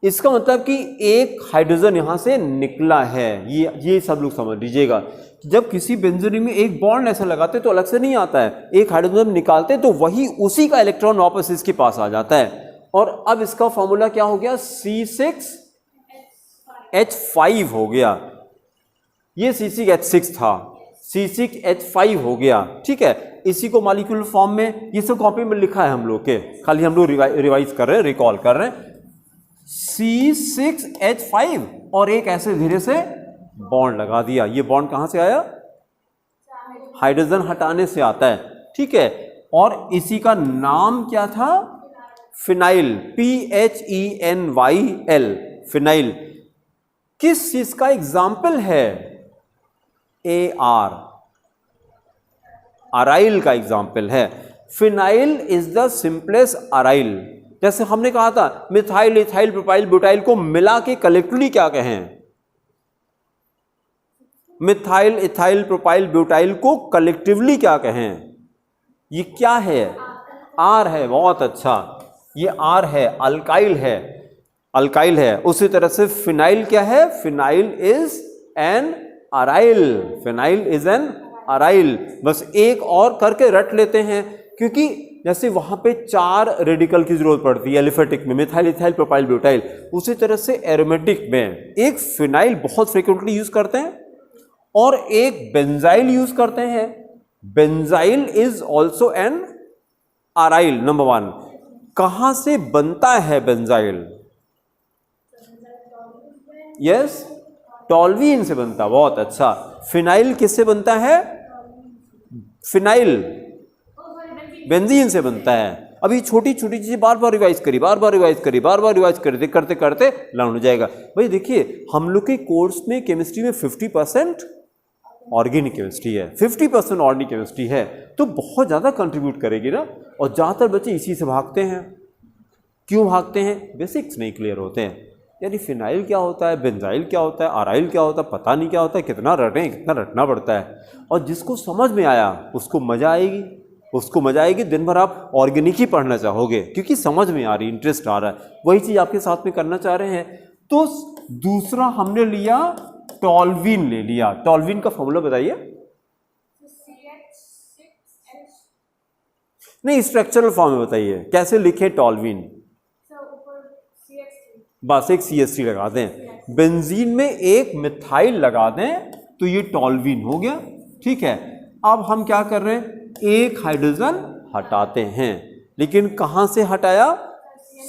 इसका मतलब कि एक हाइड्रोजन यहां से निकला है। ये सब लोग समझ लीजिएगा, जब किसी बेंजीन रिंग में एक बॉन्ड ऐसा लगाते तो अलग से नहीं आता है, एक हाइड्रोजन निकालते तो वही उसी का इलेक्ट्रॉन वापस इसके पास आ जाता है। और अब इसका फॉर्मूला क्या हो गया, C6H5 हो गया, ये C6H6 था, C6H5 हो गया। ठीक है, इसी को मॉलिक्यूलर फॉर्म में, ये सब कॉपी में लिखा है हम लोग के, खाली हम लोग रिवाइज कर रहे हैं, रिकॉल कर रहे हैं। C6H5 और एक ऐसे धीरे से बॉन्ड लगा दिया, ये बॉन्ड कहां से आया, हाइड्रोजन हटाने से आता है। ठीक है, और इसी का नाम क्या था, फिनाइल, PHENYL, फिनाइल। किस चीज का एग्जाम्पल है, AR, अराइल का एग्जाम्पल है। Phenyl is the simplest aryl. जैसे हमने कहा था मिथाइल, इथाइल, प्रोपाइल, ब्यूटाइल को मिला के कलेक्टिवली क्या कहें, मिथाइल, इथाइल, प्रोपाइल, ब्यूटाइल को कलेक्टिवली क्या कहें, ये क्या है, आर है, बहुत अच्छा, ये आर है, अल्काइल है, अल्काइल है। उसी तरह से फिनाइल क्या है, phenyl is an aryl, phenyl is an aryl. बस एक और करके रट लेते हैं, क्योंकि जैसे वहां पे 4 रेडिकल की जरूरत पड़ती है एलिफेटिक में, मिथाइल, इथाइल, प्रोपाइल, ब्यूटाइल, उसी तरह से एरोमेटिक में एक फिनाइल बहुत फ्रिक्वेंटली यूज करते हैं और एक बेंजाइल यूज करते हैं। Benzyl is also an aryl, number 1। कहां से बनता है बेंजाइल, यस, टॉल्वीन से बनता, बहुत अच्छा। फिनाइल किससे बनता है, फिनाइल बेंजीन से बनता है। अभी छोटी छोटी चीजें बार बार रिवाइज करी, बार बार रिवाइज करी, बार बार रिवाइज करी, करते करते लर्न हो जाएगा। भाई देखिए, हम लोग के कोर्स में केमिस्ट्री में 50% ऑर्गेनिक केमिस्ट्री है, 50% ऑर्गेनिक केमिस्ट्री है, तो बहुत ज़्यादा कंट्रीब्यूट करेगी ना। और ज़्यादातर बच्चे इसी से भागते हैं। क्यों भागते हैं, बेसिक्स नहीं क्लियर होते हैं। यानी फिनाइल क्या होता है, बेंजाइल क्या होता है, अराइल क्या होता है, पता नहीं क्या होता है, कितना रटें, कितना रटना पड़ता है। और जिसको समझ में आया उसको मज़ा आएगी, उसको मजा आएगी, दिन भर आप ऑर्गेनिक ही पढ़ना चाहोगे, क्योंकि समझ में आ रही, इंटरेस्ट आ रहा है। वही चीज़ आपके साथ में करना चाह रहे हैं। तो दूसरा हमने लिया, टॉल्वीन ले लिया। टॉल्वीन का फॉर्मूला बताइए। नहीं, स्ट्रक्चरल फॉर्म में बताइए, कैसे लिखे टॉल्वीन। बस एक CH3 लगा दें, बेंजीन में एक मिथाइल लगा दें तो ये टॉल्वीन हो गया। ठीक है, अब हम क्या कर रहे हैं, एक हाइड्रोजन हटाते हैं, लेकिन कहां से हटाया,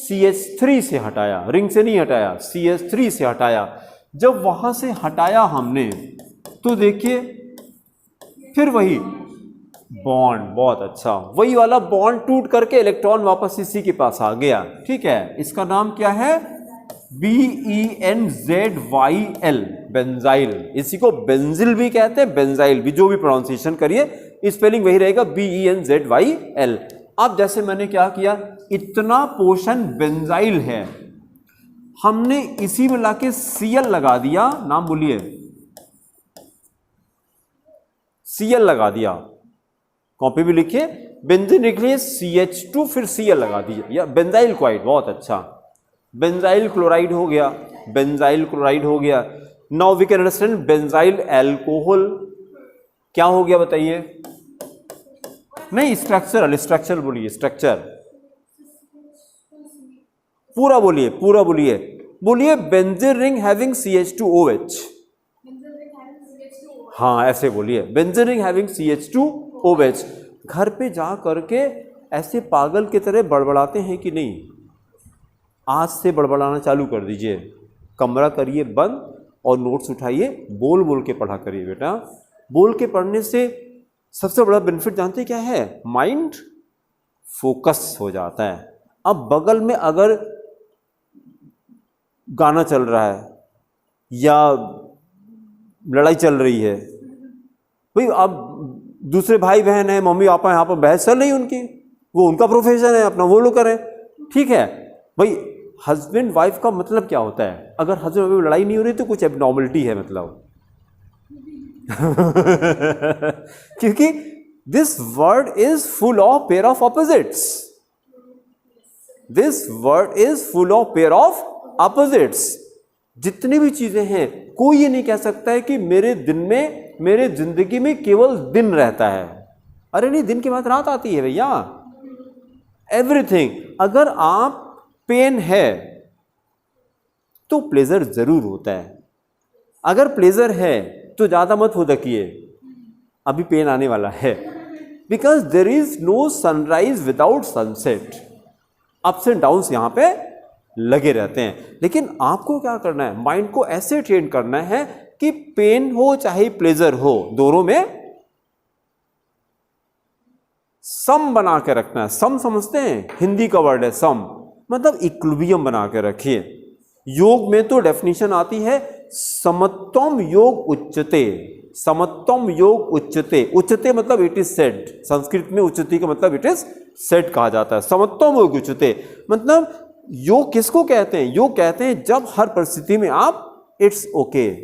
CH3 से हटाया, रिंग से नहीं हटाया, CH3 से हटाया। जब वहां से हटाया हमने तो देखिए फिर वही बॉन्ड, बहुत अच्छा, वही वाला बॉन्ड टूट करके इलेक्ट्रॉन वापस इसी के पास आ गया। ठीक है, इसका नाम क्या है, BENZYL, बेंजाइल। इसी को बेंजिल भी कहते हैं, बेंजाइल भी, जो भी प्रोनाउंसिएशन करिए स्पेलिंग वही रहेगा, BENZYL। अब जैसे मैंने क्या किया, इतना पोर्शन बेंजाइल है, हमने इसी में लाके Cl लगा दिया, नाम बोलिए, Cl लगा दिया, कॉपी भी लिखिए, बेंजीन लिख लीजिए, CH2 फिर Cl लगा दीजिए, या बेंजाइल क्लोराइड, बहुत अच्छा, बेंजाइल क्लोराइड हो गया, बेंजाइल क्लोराइड हो गया। Now we can understand benzyl alcohol क्या हो गया बताइए, नहीं स्ट्रक्चरल, स्ट्रक्चर बोलिए, स्ट्रक्चर पूरा बोलिए, पूरा बोलिए, बोलिए बेंजीन रिंग हैविंग CH2OH, हाँ ऐसे बोलिए, बेंजीन रिंग हैविंग CH2OH। घर पे जा करके ऐसे पागल की तरह बड़बड़ाते हैं कि नहीं, आज से बड़बड़ाना चालू कर दीजिए, कमरा करिए बंद और नोट्स उठाइए, बोल बोल के पढ़ा करिए बेटा। बोल के पढ़ने से सबसे बड़ा बेनिफिट जानते क्या है, माइंड फोकस हो जाता है। अब बगल में अगर गाना चल रहा है या लड़ाई चल रही है, भाई अब दूसरे भाई बहन है, मम्मी पापा यहाँ पर बहस चल रही उनकी, वो उनका प्रोफेशन है, अपना वो लोग करें। ठीक है भाई, हस्बैंड वाइफ का मतलब क्या होता है, अगर हस्बैंड वाइफ लड़ाई नहीं हो रही तो कुछ एबनॉर्मलिटी है मतलब क्योंकि this word is full of pair of opposites, this word is full of pair of opposites. जितनी भी चीजें हैं, कोई ये नहीं कह सकता है कि मेरे दिन में, मेरे जिंदगी में केवल दिन रहता है। अरे नहीं, दिन के बाद रात आती है भैया, एवरीथिंग। अगर आप पेन है तो प्लेजर जरूर होता है, अगर प्लेजर है तो ज्यादा मत होदकिए, अभी पेन आने वाला है, because there is no sunrise without sunset. Ups and downs यहां पे लगे रहते हैं, लेकिन आपको क्या करना है, माइंड को ऐसे ट्रेन करना है कि पेन हो चाहे प्लेजर हो, दोनों में सम बना के रखना है। सम समझते हैं, हिंदी का वर्ड है सम, मतलब इक्विलिब्रियम बना के रखिए। योग में तो डेफिनेशन आती है समत्वम योग उच्चते, समत्वम योग उच्चते, उच्चते मतलब इट इज सेड, संस्कृत में उच्चते का मतलब इट इज सेड कहा जाता है। समत्वम योग उच्चते मतलब योग किसको कहते हैं, योग कहते हैं जब हर परिस्थिति में आप it's okay,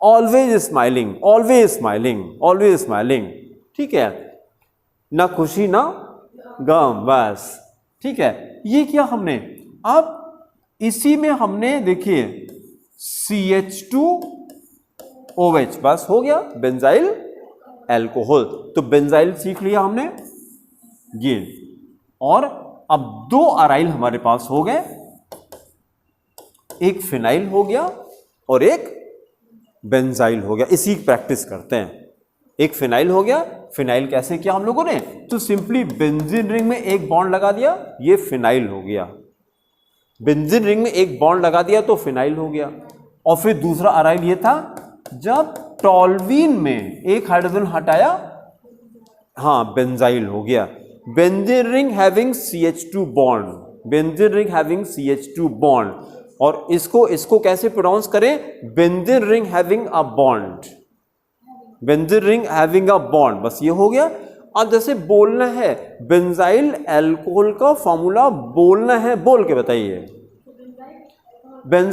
always smiling, always smiling, always smiling. ठीक है, ना खुशी ना गम, बस। ठीक है, ये किया हमने। अब इसी में हमने देखिए CH2OH, बस हो गया बेंजाइल अल्कोहल। तो बेंजाइल सीख लिया हमने ये, और अब दो अराइल हमारे पास हो गए, एक फिनाइल हो गया और एक बेंजाइल हो गया। इसी की प्रैक्टिस करते हैं। एक फिनाइल हो गया, फिनाइल कैसे किया हम लोगों ने, तो सिंपली बेंजीन रिंग में एक बॉन्ड लगा दिया, ये फिनाइल हो गया। बेंजीन रिंग में एक बॉन्ड लगा दिया तो फिनाइल हो गया। और फिर दूसरा अराइल ये था जब टॉल्वीन में एक हाइड्रोजन हटाया, हाँ बेंजाइल हो गया। Benzene ring having CH2 bond, benzene ring having CH2 bond. और इसको कैसे प्रोनाउंस करें, benzene ring having a bond, benzene ring having a bond, बस ये हो गया। अब जैसे बोलना है बेंजाइल अल्कोहल का फॉर्मूला बोलना है, बोल के बताइए।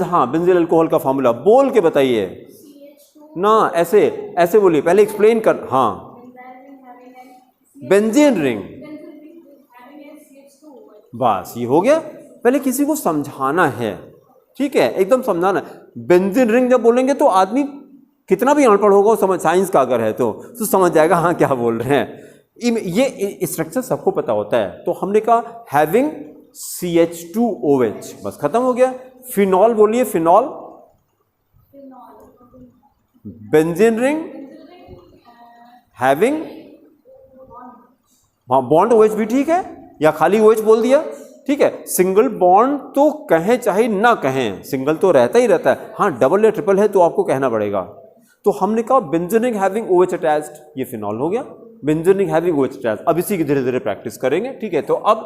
हाँ बेंजाइल अल्कोहल का फॉर्मूला बोल के बताइए ना, ऐसे बोलिए, पहले एक्सप्लेन कर। हाँ बेंजीन रिंग, बस ये हो गया। पहले किसी को समझाना है, ठीक है, एकदम समझाना। बेंजीन रिंग जब बोलेंगे तो आदमी कितना भी अनपढ़ होगा, समझ, साइंस का अगर है तो समझ जाएगा हाँ क्या बोल रहे हैं। ये स्ट्रक्चर सबको पता होता है। तो हमने कहा हैविंग CH2OH, बस खत्म हो गया। फिनॉल बोलिए, फिनॉल, बेंजीन रिंग हैविंग, हाँ बॉन्ड OH भी ठीक है, या खाली OH बोल दिया, ठीक है। सिंगल बॉन्ड तो कहें चाहे ना कहें, सिंगल तो रहता ही रहता है, हाँ डबल या ट्रिपल है तो आपको कहना पड़ेगा। तो हमने कहा benzene ring having OH attached, ये फिनॉल हो गया, benzene ring having OH attached. अब इसी की धीरे धीरे प्रैक्टिस करेंगे, ठीक है। तो अब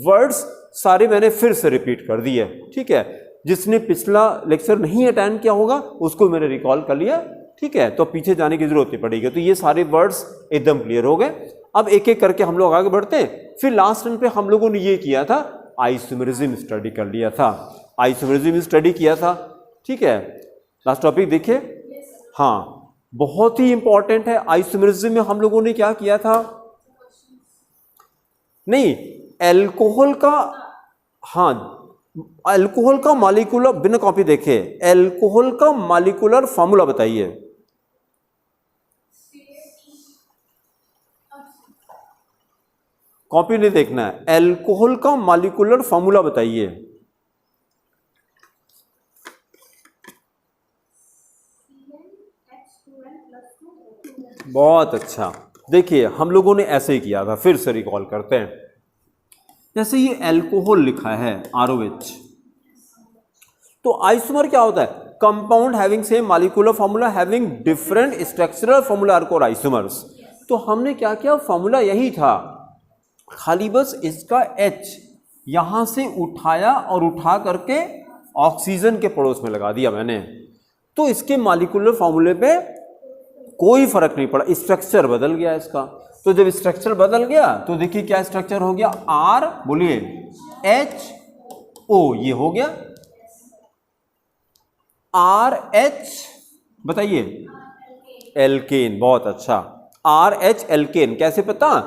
वर्ड्स सारे मैंने फिर से रिपीट कर दिए, ठीक है। जिसने पिछला लेक्चर नहीं अटेंड किया होगा उसको मैंने रिकॉल कर लिया, ठीक है, तो पीछे जाने की जरूरत नहीं पड़ेगी। तो ये सारे वर्ड्स एकदम क्लियर हो गए। अब एक एक करके हम लोग आगे बढ़ते हैं। फिर लास्ट रन पे हम लोगों ने ये किया था, आइसोमेरिज्म स्टडी कर लिया था, आइसोमेरिज्म स्टडी किया था, ठीक है। लास्ट टॉपिक देखिए, हाँ बहुत ही इंपॉर्टेंट है। आइसोमेरिज्म में हम लोगों ने क्या किया था, नहीं एल्कोहल का, हाँ एल्कोहल का मॉलिक्यूलर, बिना कॉपी देखे एल्कोहल का मॉलिक्यूलर फॉर्मूला बताइए। कॉपी नहीं देखना है, एल्कोहल का मॉलिक्यूलर फॉर्मूला बताइए। बहुत अच्छा, देखिए हम लोगों ने ऐसे ही किया था, फिर से रिकॉल करते हैं। जैसे ये एल्कोहल लिखा है ROH, तो आइसोमर क्या होता है, compound having same molecular formula having different structural formula are called isomers. तो हमने क्या किया, फॉर्मूला यही था, खाली बस इसका H यहां से उठाया और उठा करके ऑक्सीजन के पड़ोस में लगा दिया मैंने। तो इसके मॉलिक्यूलर फॉर्मूले पे कोई फर्क नहीं पड़ा, स्ट्रक्चर बदल गया इसका। तो जब स्ट्रक्चर बदल गया तो देखिए क्या स्ट्रक्चर हो गया, R बोलिए HO, ये हो गया RH, बताइए एल्केन, बहुत अच्छा, RH एल्केन। कैसे पता,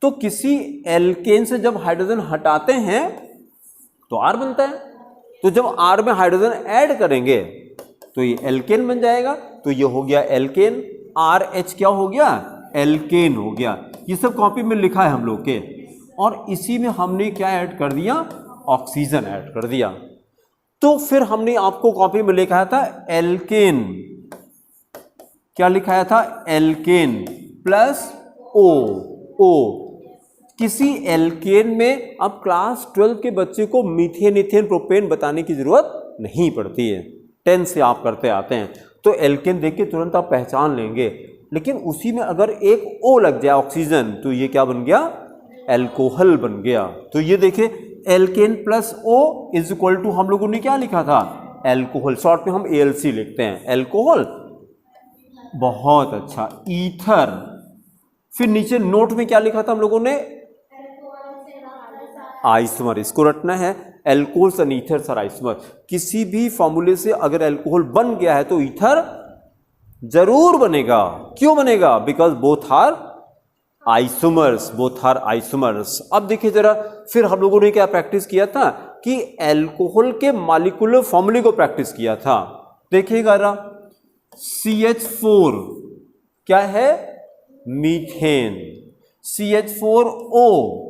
तो किसी एल्केन से जब हाइड्रोजन हटाते हैं तो R बनता है, तो जब R में हाइड्रोजन ऐड करेंगे तो ये एल्केन बन जाएगा। तो ये हो गया एल्केन, RH क्या हो गया, एल्केन हो गया। ये सब कॉपी में लिखा है हम लोग के, और इसी में हमने क्या ऐड कर दिया, ऑक्सीजन ऐड कर दिया। तो फिर हमने आपको कॉपी में लिखा था एल्केन, क्या लिखाया था, एल्केन प्लस O। किसी एल्केन में अब क्लास 12 के बच्चे को मीथेन, इथेन, प्रोपेन बताने की जरूरत नहीं पड़ती है, 10 से आप करते आते हैं। तो एल्केन देख के तुरंत आप पहचान लेंगे। लेकिन उसी में अगर एक O लग जाए ऑक्सीजन, तो ये क्या बन गया, एल्कोहल बन गया। तो ये देखिए alkane plus O is equal to, हम लोगों ने क्या लिखा था, एल्कोहल, शॉर्ट में हम ALC लिखते हैं, एल्कोहल। बहुत अच्छा, ईथर। फिर नीचे नोट में क्या लिखा था हम लोगों ने, आइसोमर, इसको रटना है, alcohols and ethers are isomer. किसी भी फॉर्मूले से अगर एल्कोहल बन गया है तो ईथर जरूर बनेगा। क्यों बनेगा, because both are isomers, both are isomers. अब देखिए जरा, फिर हम लोगों ने क्या प्रैक्टिस किया था कि एल्कोहल के मॉलिक्यूलर फॉर्मूले को प्रैक्टिस किया था। देखिएगा जरा, CH4 क्या है, मीथेन, CH4O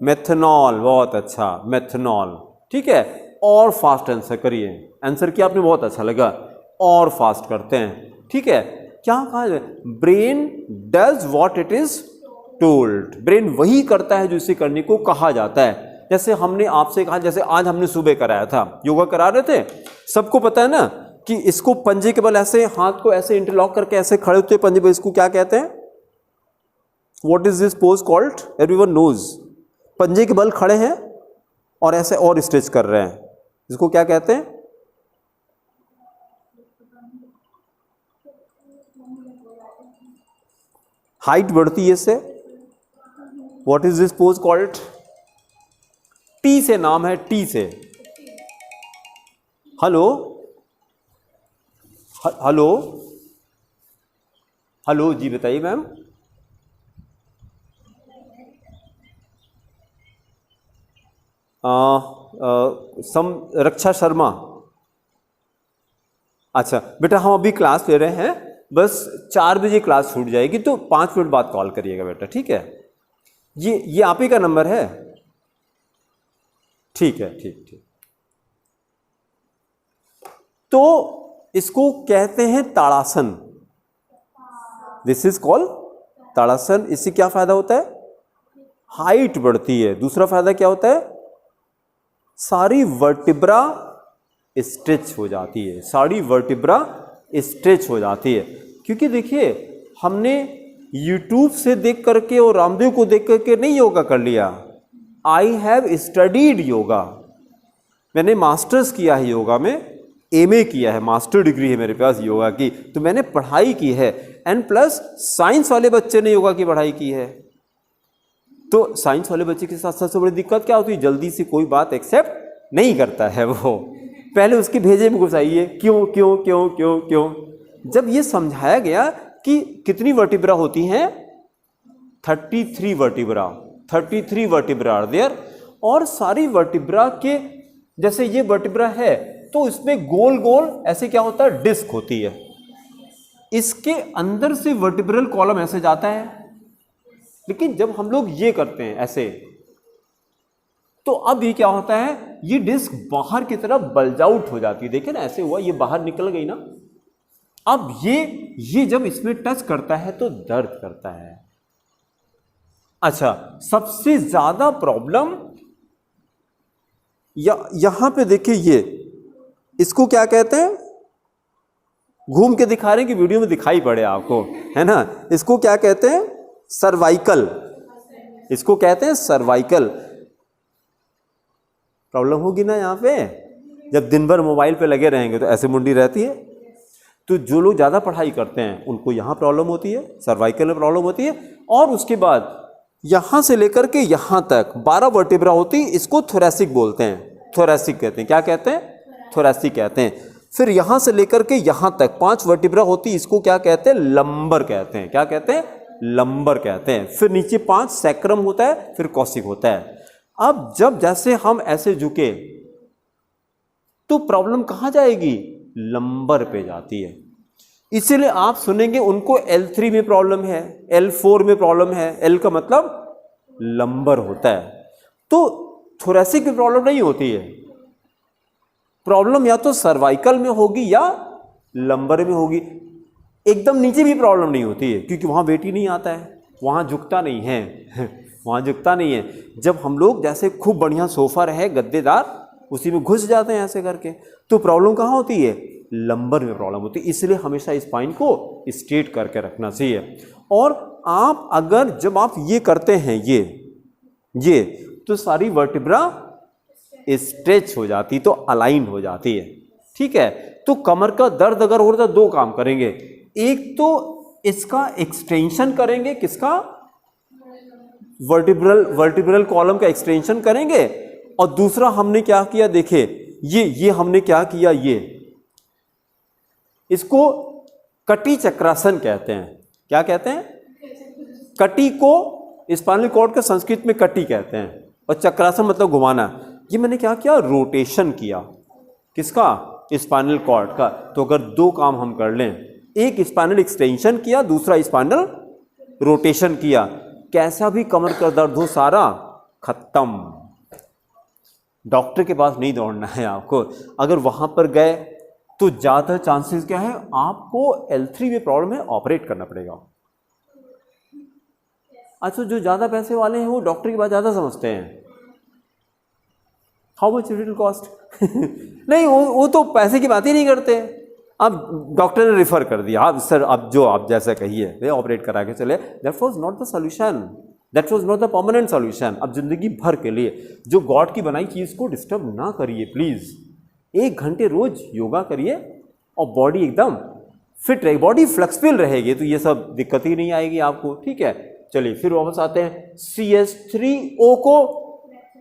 मेथनॉल, बहुत अच्छा, मेथनॉल, ठीक है। और फास्ट आंसर करिए, आंसर किया आपने, बहुत अच्छा लगा, और फास्ट करते हैं, ठीक है। क्या कहा जाए, brain does what it is told, brain वही करता है जो इसे करने को कहा जाता है। जैसे हमने आपसे कहा, जैसे आज हमने सुबह कराया था, योगा करा रहे थे, सबको पता है ना कि इसको पंजे के बल ऐसे, हाथ को ऐसे इंटरलॉक करके ऐसे खड़े होते हैं पंजे पर, इसको क्या कहते हैं, what is this pose called, everyone knows. पंजे के बल खड़े हैं और ऐसे और स्ट्रेच कर रहे हैं, इसको क्या कहते हैं, हाइट बढ़ती है इससे, what is this pose called, T से नाम है, टी से। हेलो हेलो हेलो जी, बताइए मैम। रक्षा शर्मा, अच्छा बेटा हम अभी क्लास ले रहे हैं, बस 4 बजे क्लास छूट जाएगी, तो 5 मिनट बाद कॉल करिएगा बेटा, ठीक है। ये आप ही का नंबर है? ठीक है, ठीक ठीक। तो इसको कहते हैं ताड़ासन। दिस इज कॉल्ड ताड़ासन। इससे क्या फायदा होता है? हाइट बढ़ती है। दूसरा फायदा क्या होता है? सारी वर्टिब्रा स्ट्रेच हो जाती है, सारी वर्टिब्रा स्ट्रेच हो जाती है। क्योंकि देखिए, हमने YouTube से देख करके और रामदेव को देख करके नहीं योगा कर लिया। I have studied yoga. मैंने मास्टर्स किया है योगा में, MA किया है, मास्टर डिग्री है मेरे पास योगा की, तो मैंने पढ़ाई की है। एंड प्लस साइंस वाले बच्चे ने योगा की पढ़ाई की है। तो साइंस वाले बच्चे के साथ सबसे बड़ी दिक्कत क्या होती है? जल्दी से कोई बात एक्सेप्ट नहीं करता है वो, पहले उसके भेजे में घुसाइए, क्यों क्यों क्यों क्यों क्यों। जब ये समझाया गया कि कितनी वर्टिब्रा होती हैं, 33 वर्टिब्रा, 33 वर्टिब्रा आर देयर, और सारी वर्टिब्रा के जैसे ये वर्टिब्रा है तो इसमें गोल गोल ऐसे क्या होता है? डिस्क होती है। इसके अंदर से वर्टिब्रल कॉलम ऐसे जाता है। लेकिन जब हम लोग ये करते हैं ऐसे, तो अब ये क्या होता है? ये डिस्क बाहर की तरफ बल्ज आउट हो जाती है। देखिए ना, ऐसे हुआ, ये बाहर निकल गई ना। अब ये जब इसमें टच करता है तो दर्द करता है। अच्छा, सबसे ज्यादा प्रॉब्लम यहां पे देखिए, ये इसको क्या कहते हैं? घूम के दिखा रहे हैं कि वीडियो में दिखाई पड़े आपको, है ना? इसको क्या कहते हैं? सर्वाइकल। इसको कहते हैं सर्वाइकल। प्रॉब्लम होगी ना यहाँ पे, जब दिन भर मोबाइल पे लगे रहेंगे तो ऐसे मुंडी रहती है। तो जो लोग ज़्यादा पढ़ाई करते हैं उनको यहाँ प्रॉब्लम होती है, सर्वाइकल में प्रॉब्लम होती है। और उसके बाद यहाँ से लेकर के यहाँ तक 12 वर्टिब्रा होती है, इसको थोरैसिक बोलते हैं, थोरैसिक कहते हैं। क्या कहते हैं? थोरैसिक कहते हैं। फिर यहाँ से लेकर के यहाँ तक 5 वर्टिब्रा होती है, इसको क्या कहते हैं? लंबर कहते हैं। क्या कहते हैं? लंबर कहते हैं। फिर नीचे 5 सैक्रम होता है, फिर कॉसिक होता है। अब जब जैसे हम ऐसे झुके तो प्रॉब्लम कहाँ जाएगी? लंबर पे जाती है। इसीलिए आप सुनेंगे उनको L3 में प्रॉब्लम है, L4 में प्रॉब्लम है। L का मतलब लंबर होता है। तो थोरैसिक में प्रॉब्लम नहीं होती है। प्रॉब्लम या तो सर्वाइकल में होगी या लंबर में होगी। एकदम नीचे भी प्रॉब्लम नहीं होती है, क्योंकि वहां वेट ही नहीं आता है, वहां झुकता नहीं है वहां झुकता नहीं है। जब हम लोग जैसे खूब बढ़िया सोफा रहे गद्देदार, उसी में घुस जाते हैं ऐसे करके, तो प्रॉब्लम कहाँ होती है? लंबर में प्रॉब्लम होती है। इसलिए हमेशा स्पाइन को स्ट्रेट करके रखना चाहिए। और आप अगर जब आप ये करते हैं ये तो सारी वर्टिब्रा स्ट्रेच हो जाती, तो अलाइन हो जाती है। ठीक है, तो कमर का दर्द अगर हो रहा है तो 2 काम करेंगे। एक तो इसका एक्सटेंशन करेंगे, किसका? वर्टिब्रल कॉलम का एक्सटेंशन करेंगे। और दूसरा हमने क्या किया, देखिए ये हमने क्या किया, ये इसको कटी चक्रासन कहते हैं। क्या कहते हैं? कटी को स्पाइनल कॉर्ड का संस्कृत में कटी कहते हैं, और चक्रासन मतलब घुमाना। ये मैंने क्या किया? रोटेशन किया। किसका? स्पाइनल कॉर्ड का। तो अगर 2 काम हम कर लें, एक स्पाइनल एक्सटेंशन किया, दूसरा स्पाइनल रोटेशन किया, कैसा भी कमर का दर्द हो सारा खत्म। डॉक्टर के पास नहीं दौड़ना है आपको। अगर वहां पर गए तो ज़्यादा चांसेस क्या है? आपको L3 में प्रॉब्लम है, ऑपरेट करना पड़ेगा। अच्छा, जो ज़्यादा पैसे वाले हैं वो डॉक्टर की बात ज़्यादा समझते हैं। How much it will cost नहीं, वो तो पैसे की बात ही नहीं करते। अब डॉक्टर ने रिफर कर दिया, आप सर अब जो आप जैसा कहिए वे ऑपरेट करा के चले। That was not the solution, that was not the permanent solution. अब जिंदगी भर के लिए जो गॉड की बनाई चीज़ को डिस्टर्ब ना करिए प्लीज़। 1 घंटे रोज योगा करिए और बॉडी एकदम फिट रहेगी, बॉडी फ्लेक्सिबल रहेगी, तो ये सब दिक्कत ही नहीं आएगी आपको। ठीक है, चलिए फिर वापस आते हैं। CH3O को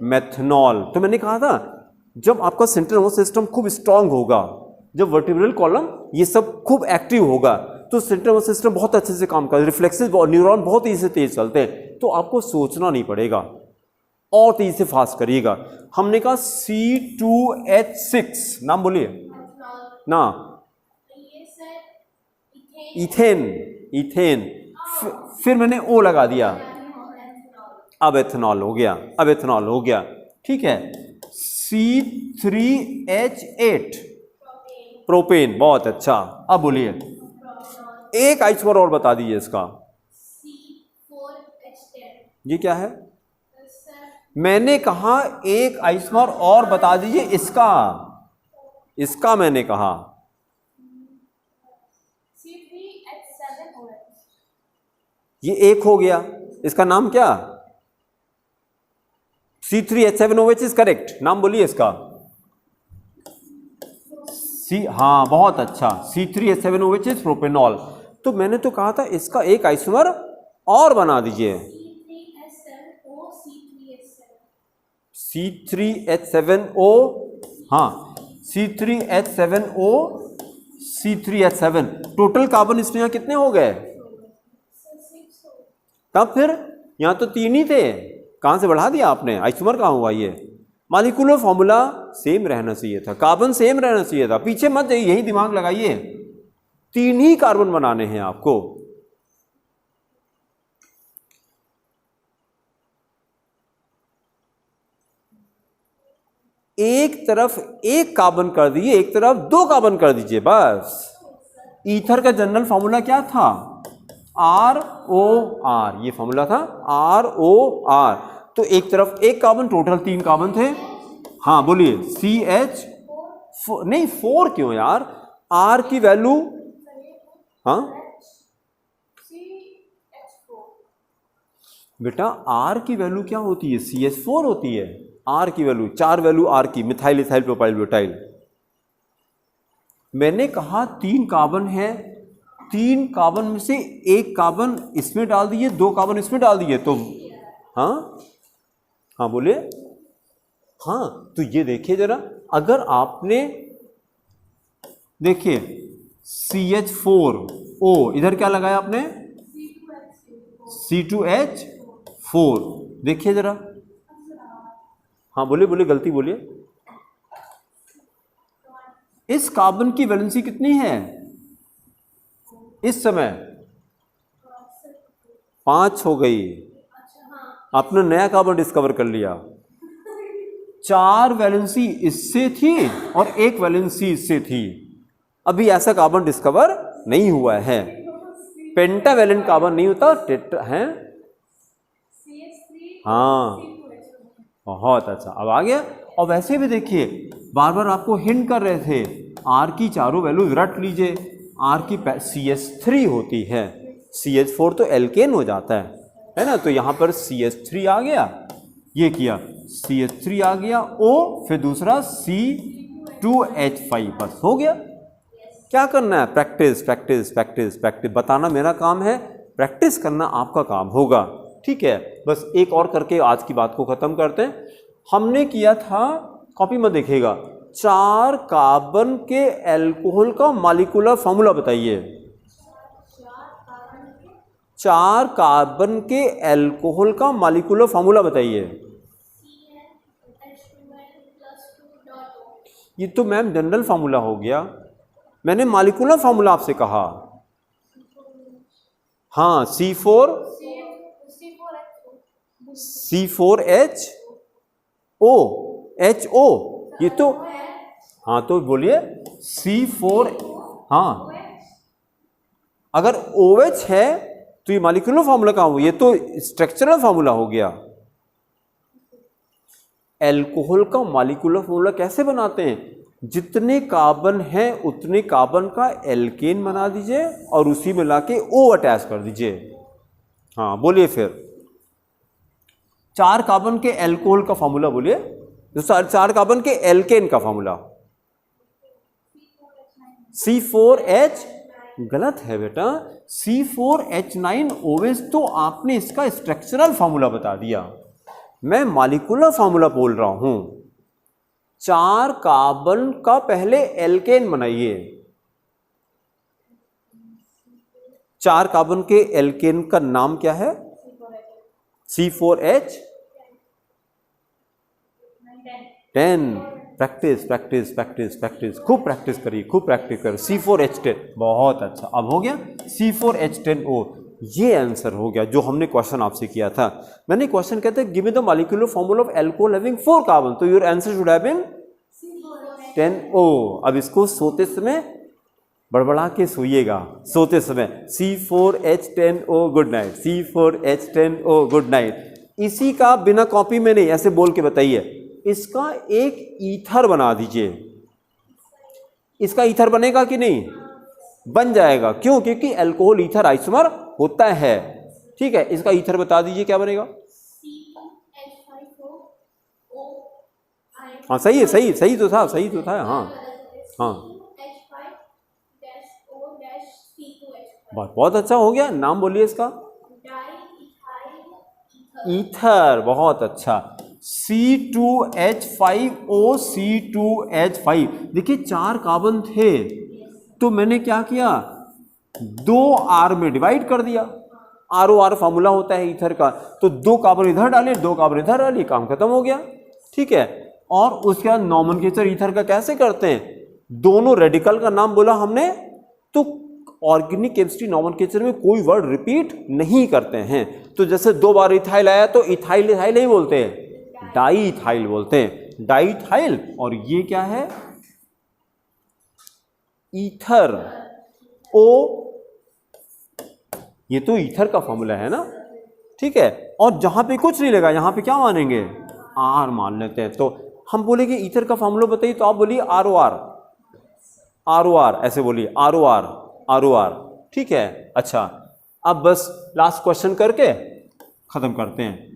मेथनॉल। तो मैंने कहा था जब आपका सेंट्रल नर्वस सिस्टम खूब स्ट्रांग होगा, जब वर्टिब्रल कॉलम ये सब खूब एक्टिव होगा, तो सेंट्रल नर्वस सिस्टम बहुत अच्छे से काम करता है, रिफ्लेक्सेस और न्यूरॉन बहुत तेजी से तेज चलते हैं, तो आपको सोचना नहीं पड़ेगा और तेजी से फास्ट करिएगा। हमने कहा C2H6, नाम बोलिए ना, इथेन, फिर मैंने O लगा दिया, अब एथेनॉल हो गया, अब एथेनॉल हो गया, ठीक है। C3H8 प्रोपेन, बहुत अच्छा। अब बोलिए एक आइसोमर और बता दीजिए इसका। ये क्या है? मैंने कहा एक आइसोमर और बता दीजिए इसका, इसका मैंने कहा। ये एक हो गया, इसका नाम क्या? C3H7OH is correct. नाम बोलिए इसका। हाँ बहुत अच्छा, C3H7OH इज प्रोपेनॉल। तो मैंने तो कहा था इसका एक आइसोमर और बना दीजिए। C3H7O, हाँ C3H7O C3H7, टोटल कार्बन इसमें यहाँ कितने हो गए? तब फिर यहाँ तो 3 ही थे, कहाँ से बढ़ा दिया आपने? आइसोमर कहाँ हुआ? ये मॉलिक्यूलर फॉर्मूला सेम रहना चाहिए था, कार्बन सेम रहना चाहिए था। पीछे मत जाइए, यही दिमाग लगाइए, 3 ही कार्बन बनाने हैं आपको। एक तरफ एक कार्बन कर दीजिए, एक तरफ 2 कार्बन कर दीजिए बस। ईथर का जनरल फॉर्मूला क्या था? ROR, ये फॉर्मूला था ROR। तो एक तरफ एक कार्बन, टोटल 3 कार्बन थे। हाँ बोलिए CH, नहीं 4 क्यों यार? R की वैल्यू, हाँ बेटा R की वैल्यू क्या होती है? CH4 होती है। R की वैल्यू, 4 वैल्यू R की, मिथाइल इथाइल प्रोपाइल ब्यूटाइल। मैंने कहा 3 कार्बन है, 3 कार्बन में से एक कार्बन इसमें डाल दीजिए, 2 कार्बन इसमें डाल दीजिए, तो हाँ हाँ बोलिए। हाँ तो ये देखिए जरा, अगर आपने देखिए CH4O, इधर क्या लगाया आपने? C2H4, देखिए जरा। हाँ बोलिए बोलिए, गलती बोलिए। इस कार्बन की वैलेंसी कितनी है इस समय? 5 हो गई। आपने नया कार्बन डिस्कवर कर लिया। 4 वैलेंसी इससे थी और 1 वैलेंसी इससे थी। अभी ऐसा कार्बन डिस्कवर नहीं हुआ है, पेंटावैलेंट कार्बन नहीं होता, टेट्रा है। हाँ बहुत अच्छा, अब आ गया। और वैसे भी देखिए, बार बार आपको हिंट कर रहे थे, R की चारों वैल्यू रट लीजिए। R की CH3 होती है, CH4 तो एल्केन हो जाता है ना। तो यहाँ पर CH3 आ गया, ये किया CH3 आ गया O, फिर दूसरा C2H5, बस हो गया। क्या करना है? Practice practice practice practice. बताना मेरा काम है, प्रैक्टिस करना आपका काम होगा, ठीक है। बस एक और करके आज की बात को खत्म करते हैं। हमने किया था, कॉपी में देखिएगा, 4 कार्बन के एल्कोहल का मॉलिक्यूलर फॉर्मूला बताइए। 4 कार्बन के एल्कोहल का मॉलिक्यूलर फॉर्मूला बताइए। ये तो मैम जनरल फॉर्मूला हो गया, मैंने मॉलिक्यूलर फॉर्मूला आपसे कहा। हाँ C4HO, ये तो, हाँ तो बोलिए C4, हाँ अगर OH है तो ये मॉलिक्यूलर फॉर्मूला कहाँ हुआ? ये तो स्ट्रक्चरल फॉर्मूला हो गया। एल्कोहल का मॉलिक्यूलर फॉर्मूला कैसे बनाते हैं? जितने कार्बन हैं उतने कार्बन का एल्केन बना दीजिए और उसी में लाके O अटैच कर दीजिए। हाँ बोलिए फिर, 4 कार्बन के एल्कोहल का फॉर्मूला बोलिए, जो 4 कार्बन के एल्केन का फॉर्मूला। C4H, गलत है बेटा, C4H9OH तो आपने इसका स्ट्रक्चरल फॉर्मूला बता दिया, मैं मॉलिक्यूलर फॉर्मूला बोल रहा हूं। 4 कार्बन का पहले एल्केन बनाइए। 4 कार्बन के एल्केन का नाम क्या है? C4H10। Practice practice practice practice, खूब प्रैक्टिस करिए, खूब प्रैक्टिस करिए। C4H10, बहुत अच्छा। अब हो गया C4H10O, ये आंसर हो गया जो हमने क्वेश्चन आपसे किया था। मैंने क्वेश्चन कहते हैं give me the molecular formula of alcohol having 4 carbon, तो your answer should have been 10O। अब इसको सोते समय बड़बड़ा के सोइएगा, सोते समय C4H10O good night, C4H10O good night. इसी का बिना कॉपी में नहीं, ऐसे बोल के बताइए, इसका एक ईथर बना दीजिए। इसका ईथर बनेगा कि नहीं? बन जाएगा। क्यों? क्योंकि अल्कोहल ईथर आइसोमर होता है। ठीक है, इसका ईथर बता दीजिए क्या बनेगा। हाँ सही है, सही तो था, हाँ हाँ बहुत अच्छा हो गया। नाम बोलिए इसका। ईथर, बहुत अच्छा। C2H5O C2H5। देखिए 4 कार्बन थे तो मैंने क्या किया, 2R में डिवाइड कर दिया। ROR फार्मूला होता है ईथर का, तो 2 कार्बन इधर डाले, 2 कार्बन इधर डाली, काम खत्म हो गया। ठीक है, और उसके बाद नॉमेनक्लेचर ईथर का कैसे करते हैं, दोनों रेडिकल का नाम बोला हमने, तो ऑर्गेनिक केमिस्ट्री नॉमेनक्लेचर में कोई वर्ड रिपीट नहीं करते हैं। तो जैसे 2 बार इथाइल आया तो इथाइल नहीं बोलते हैं, डाई इथाइल बोलते हैं, डाई इथाइल। और ये क्या है, ईथर O, ये तो ईथर का फॉर्मूला है ना। ठीक है, और जहां पे कुछ नहीं लगा, यहां पे क्या मानेंगे, R मान लेते हैं। तो हम बोलेंगे ईथर का फॉर्मूला बताइए, तो आप बोलिए ROR, ऐसे बोलिए ROR। ठीक है, अच्छा अब बस लास्ट क्वेश्चन करके खत्म करते हैं।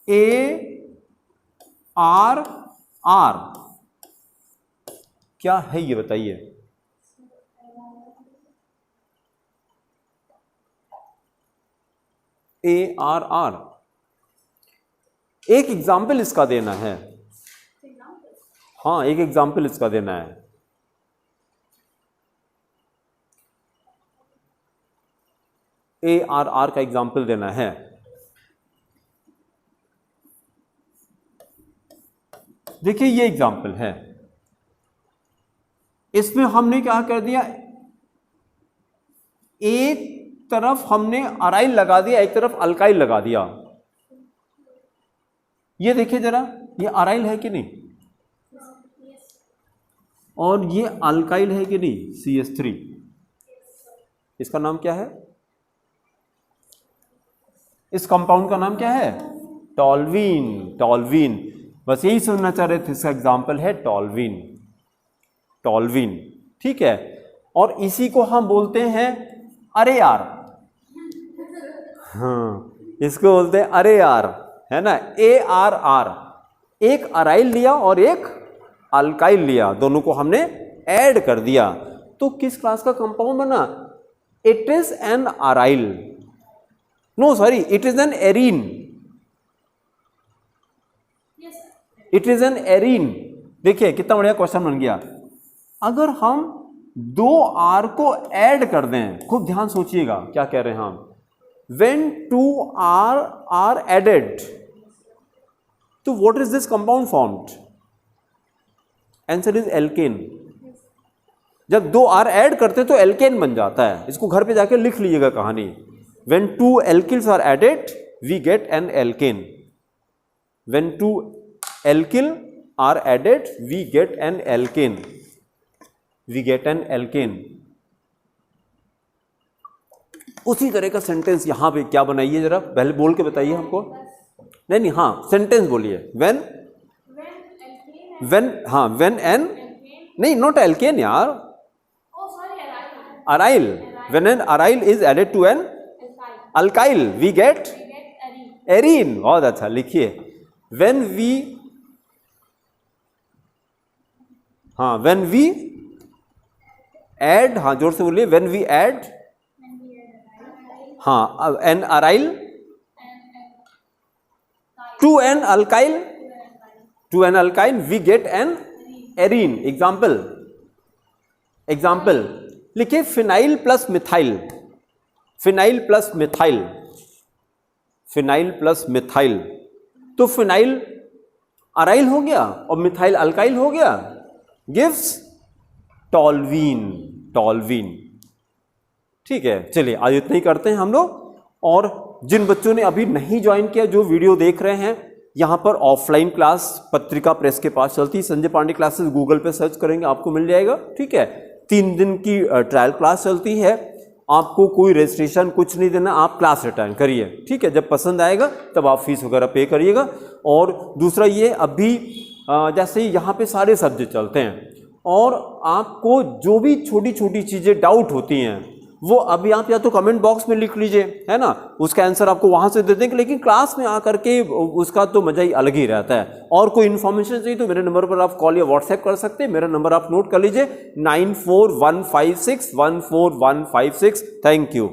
ARR क्या है ये बताइए। ARR, एक एग्जाम्पल इसका देना है। हाँ, एक एग्जाम्पल इसका देना है। ARR का एग्जाम्पल देना है। देखिए ये एग्जाम्पल है, इसमें हमने क्या कर दिया, एक तरफ हमने अराइल लगा दिया, एक तरफ अल्काइल लगा दिया। ये देखिए जरा, ये अराइल है कि नहीं, और ये अल्काइल है कि नहीं, CH3। इसका नाम क्या है, इस कंपाउंड का नाम क्या है, टॉल्वीन। बस यही सुनना चाह रहे थे, इसका एग्जाम्पल है टॉल्वीन। ठीक है, और इसी को हम बोलते हैं अरे यार, हाँ इसको बोलते हैं अरे यार, है ना, ARR। एक अराइल लिया और एक अल्काइल लिया, दोनों को हमने ऐड कर दिया, तो किस क्लास का कंपाउंड बना, it is an aryl, no sorry, it is an arene, it is an arene. देखिए कितना बढ़िया क्वेश्चन बन गया। अगर हम 2R को ऐड कर दें, खूब ध्यान सोचिएगा क्या कह रहे हैं हम, when 2R are added, तो what is this compound formed? Answer is alkane। जब 2R ऐड करते तो एल्केन बन जाता है, इसको घर पे जाके लिख लीजिएगा कहानी। When 2 alkyls are added, we get an alkane। When 2 alkyl are added, we get an alkane। उसी तरह का सेंटेंस यहां पे क्या बनाइए, जरा पहले बोल के बताइए हमको। नहीं, हाँ सेंटेंस बोलिए। when n, नहीं नॉट एल्केन यार, aryl. when an aryl is added to an alkyl, we get arene. बहुत अच्छा, लिखिए when we add, हाँ जोर से बोलिए, when we add, हाँ an aryl to an alkyl, we get an arene. Example लिखिए, फिनाइल प्लस मिथाइल, तो फिनाइल अराइल हो गया और मिथाइल अल्काइल हो गया, गिव्स टॉल्वीन। ठीक है, चलिए आज इतना ही करते हैं हम लोग। और जिन बच्चों ने अभी नहीं ज्वाइन किया, जो वीडियो देख रहे हैं, यहाँ पर ऑफलाइन क्लास पत्रिका प्रेस के पास चलती है, संजय पांडे क्लासेस गूगल पे सर्च करेंगे आपको मिल जाएगा। ठीक है, 3 दिन की ट्रायल क्लास चलती है, आपको कोई रजिस्ट्रेशन कुछ नहीं देना, आप क्लास अटेंड करिए। ठीक है, जब पसंद आएगा तब आप फीस वगैरह पे करिएगा। और दूसरा ये, अभी जैसे यहाँ पे सारे सब्जेक्ट चलते हैं और आपको जो भी छोटी छोटी चीज़ें डाउट होती हैं वो अभी आप या तो कमेंट बॉक्स में लिख लीजिए, है ना, उसका आंसर आपको वहाँ से दे देंगे। लेकिन क्लास में आकर के उसका तो मज़ा ही अलग ही रहता है। और कोई इन्फॉर्मेशन चाहिए तो मेरे नंबर पर आप कॉल या व्हाट्सएप कर सकते हैं। मेरा नंबर आप नोट कर लीजिए 9415614156। Thank you.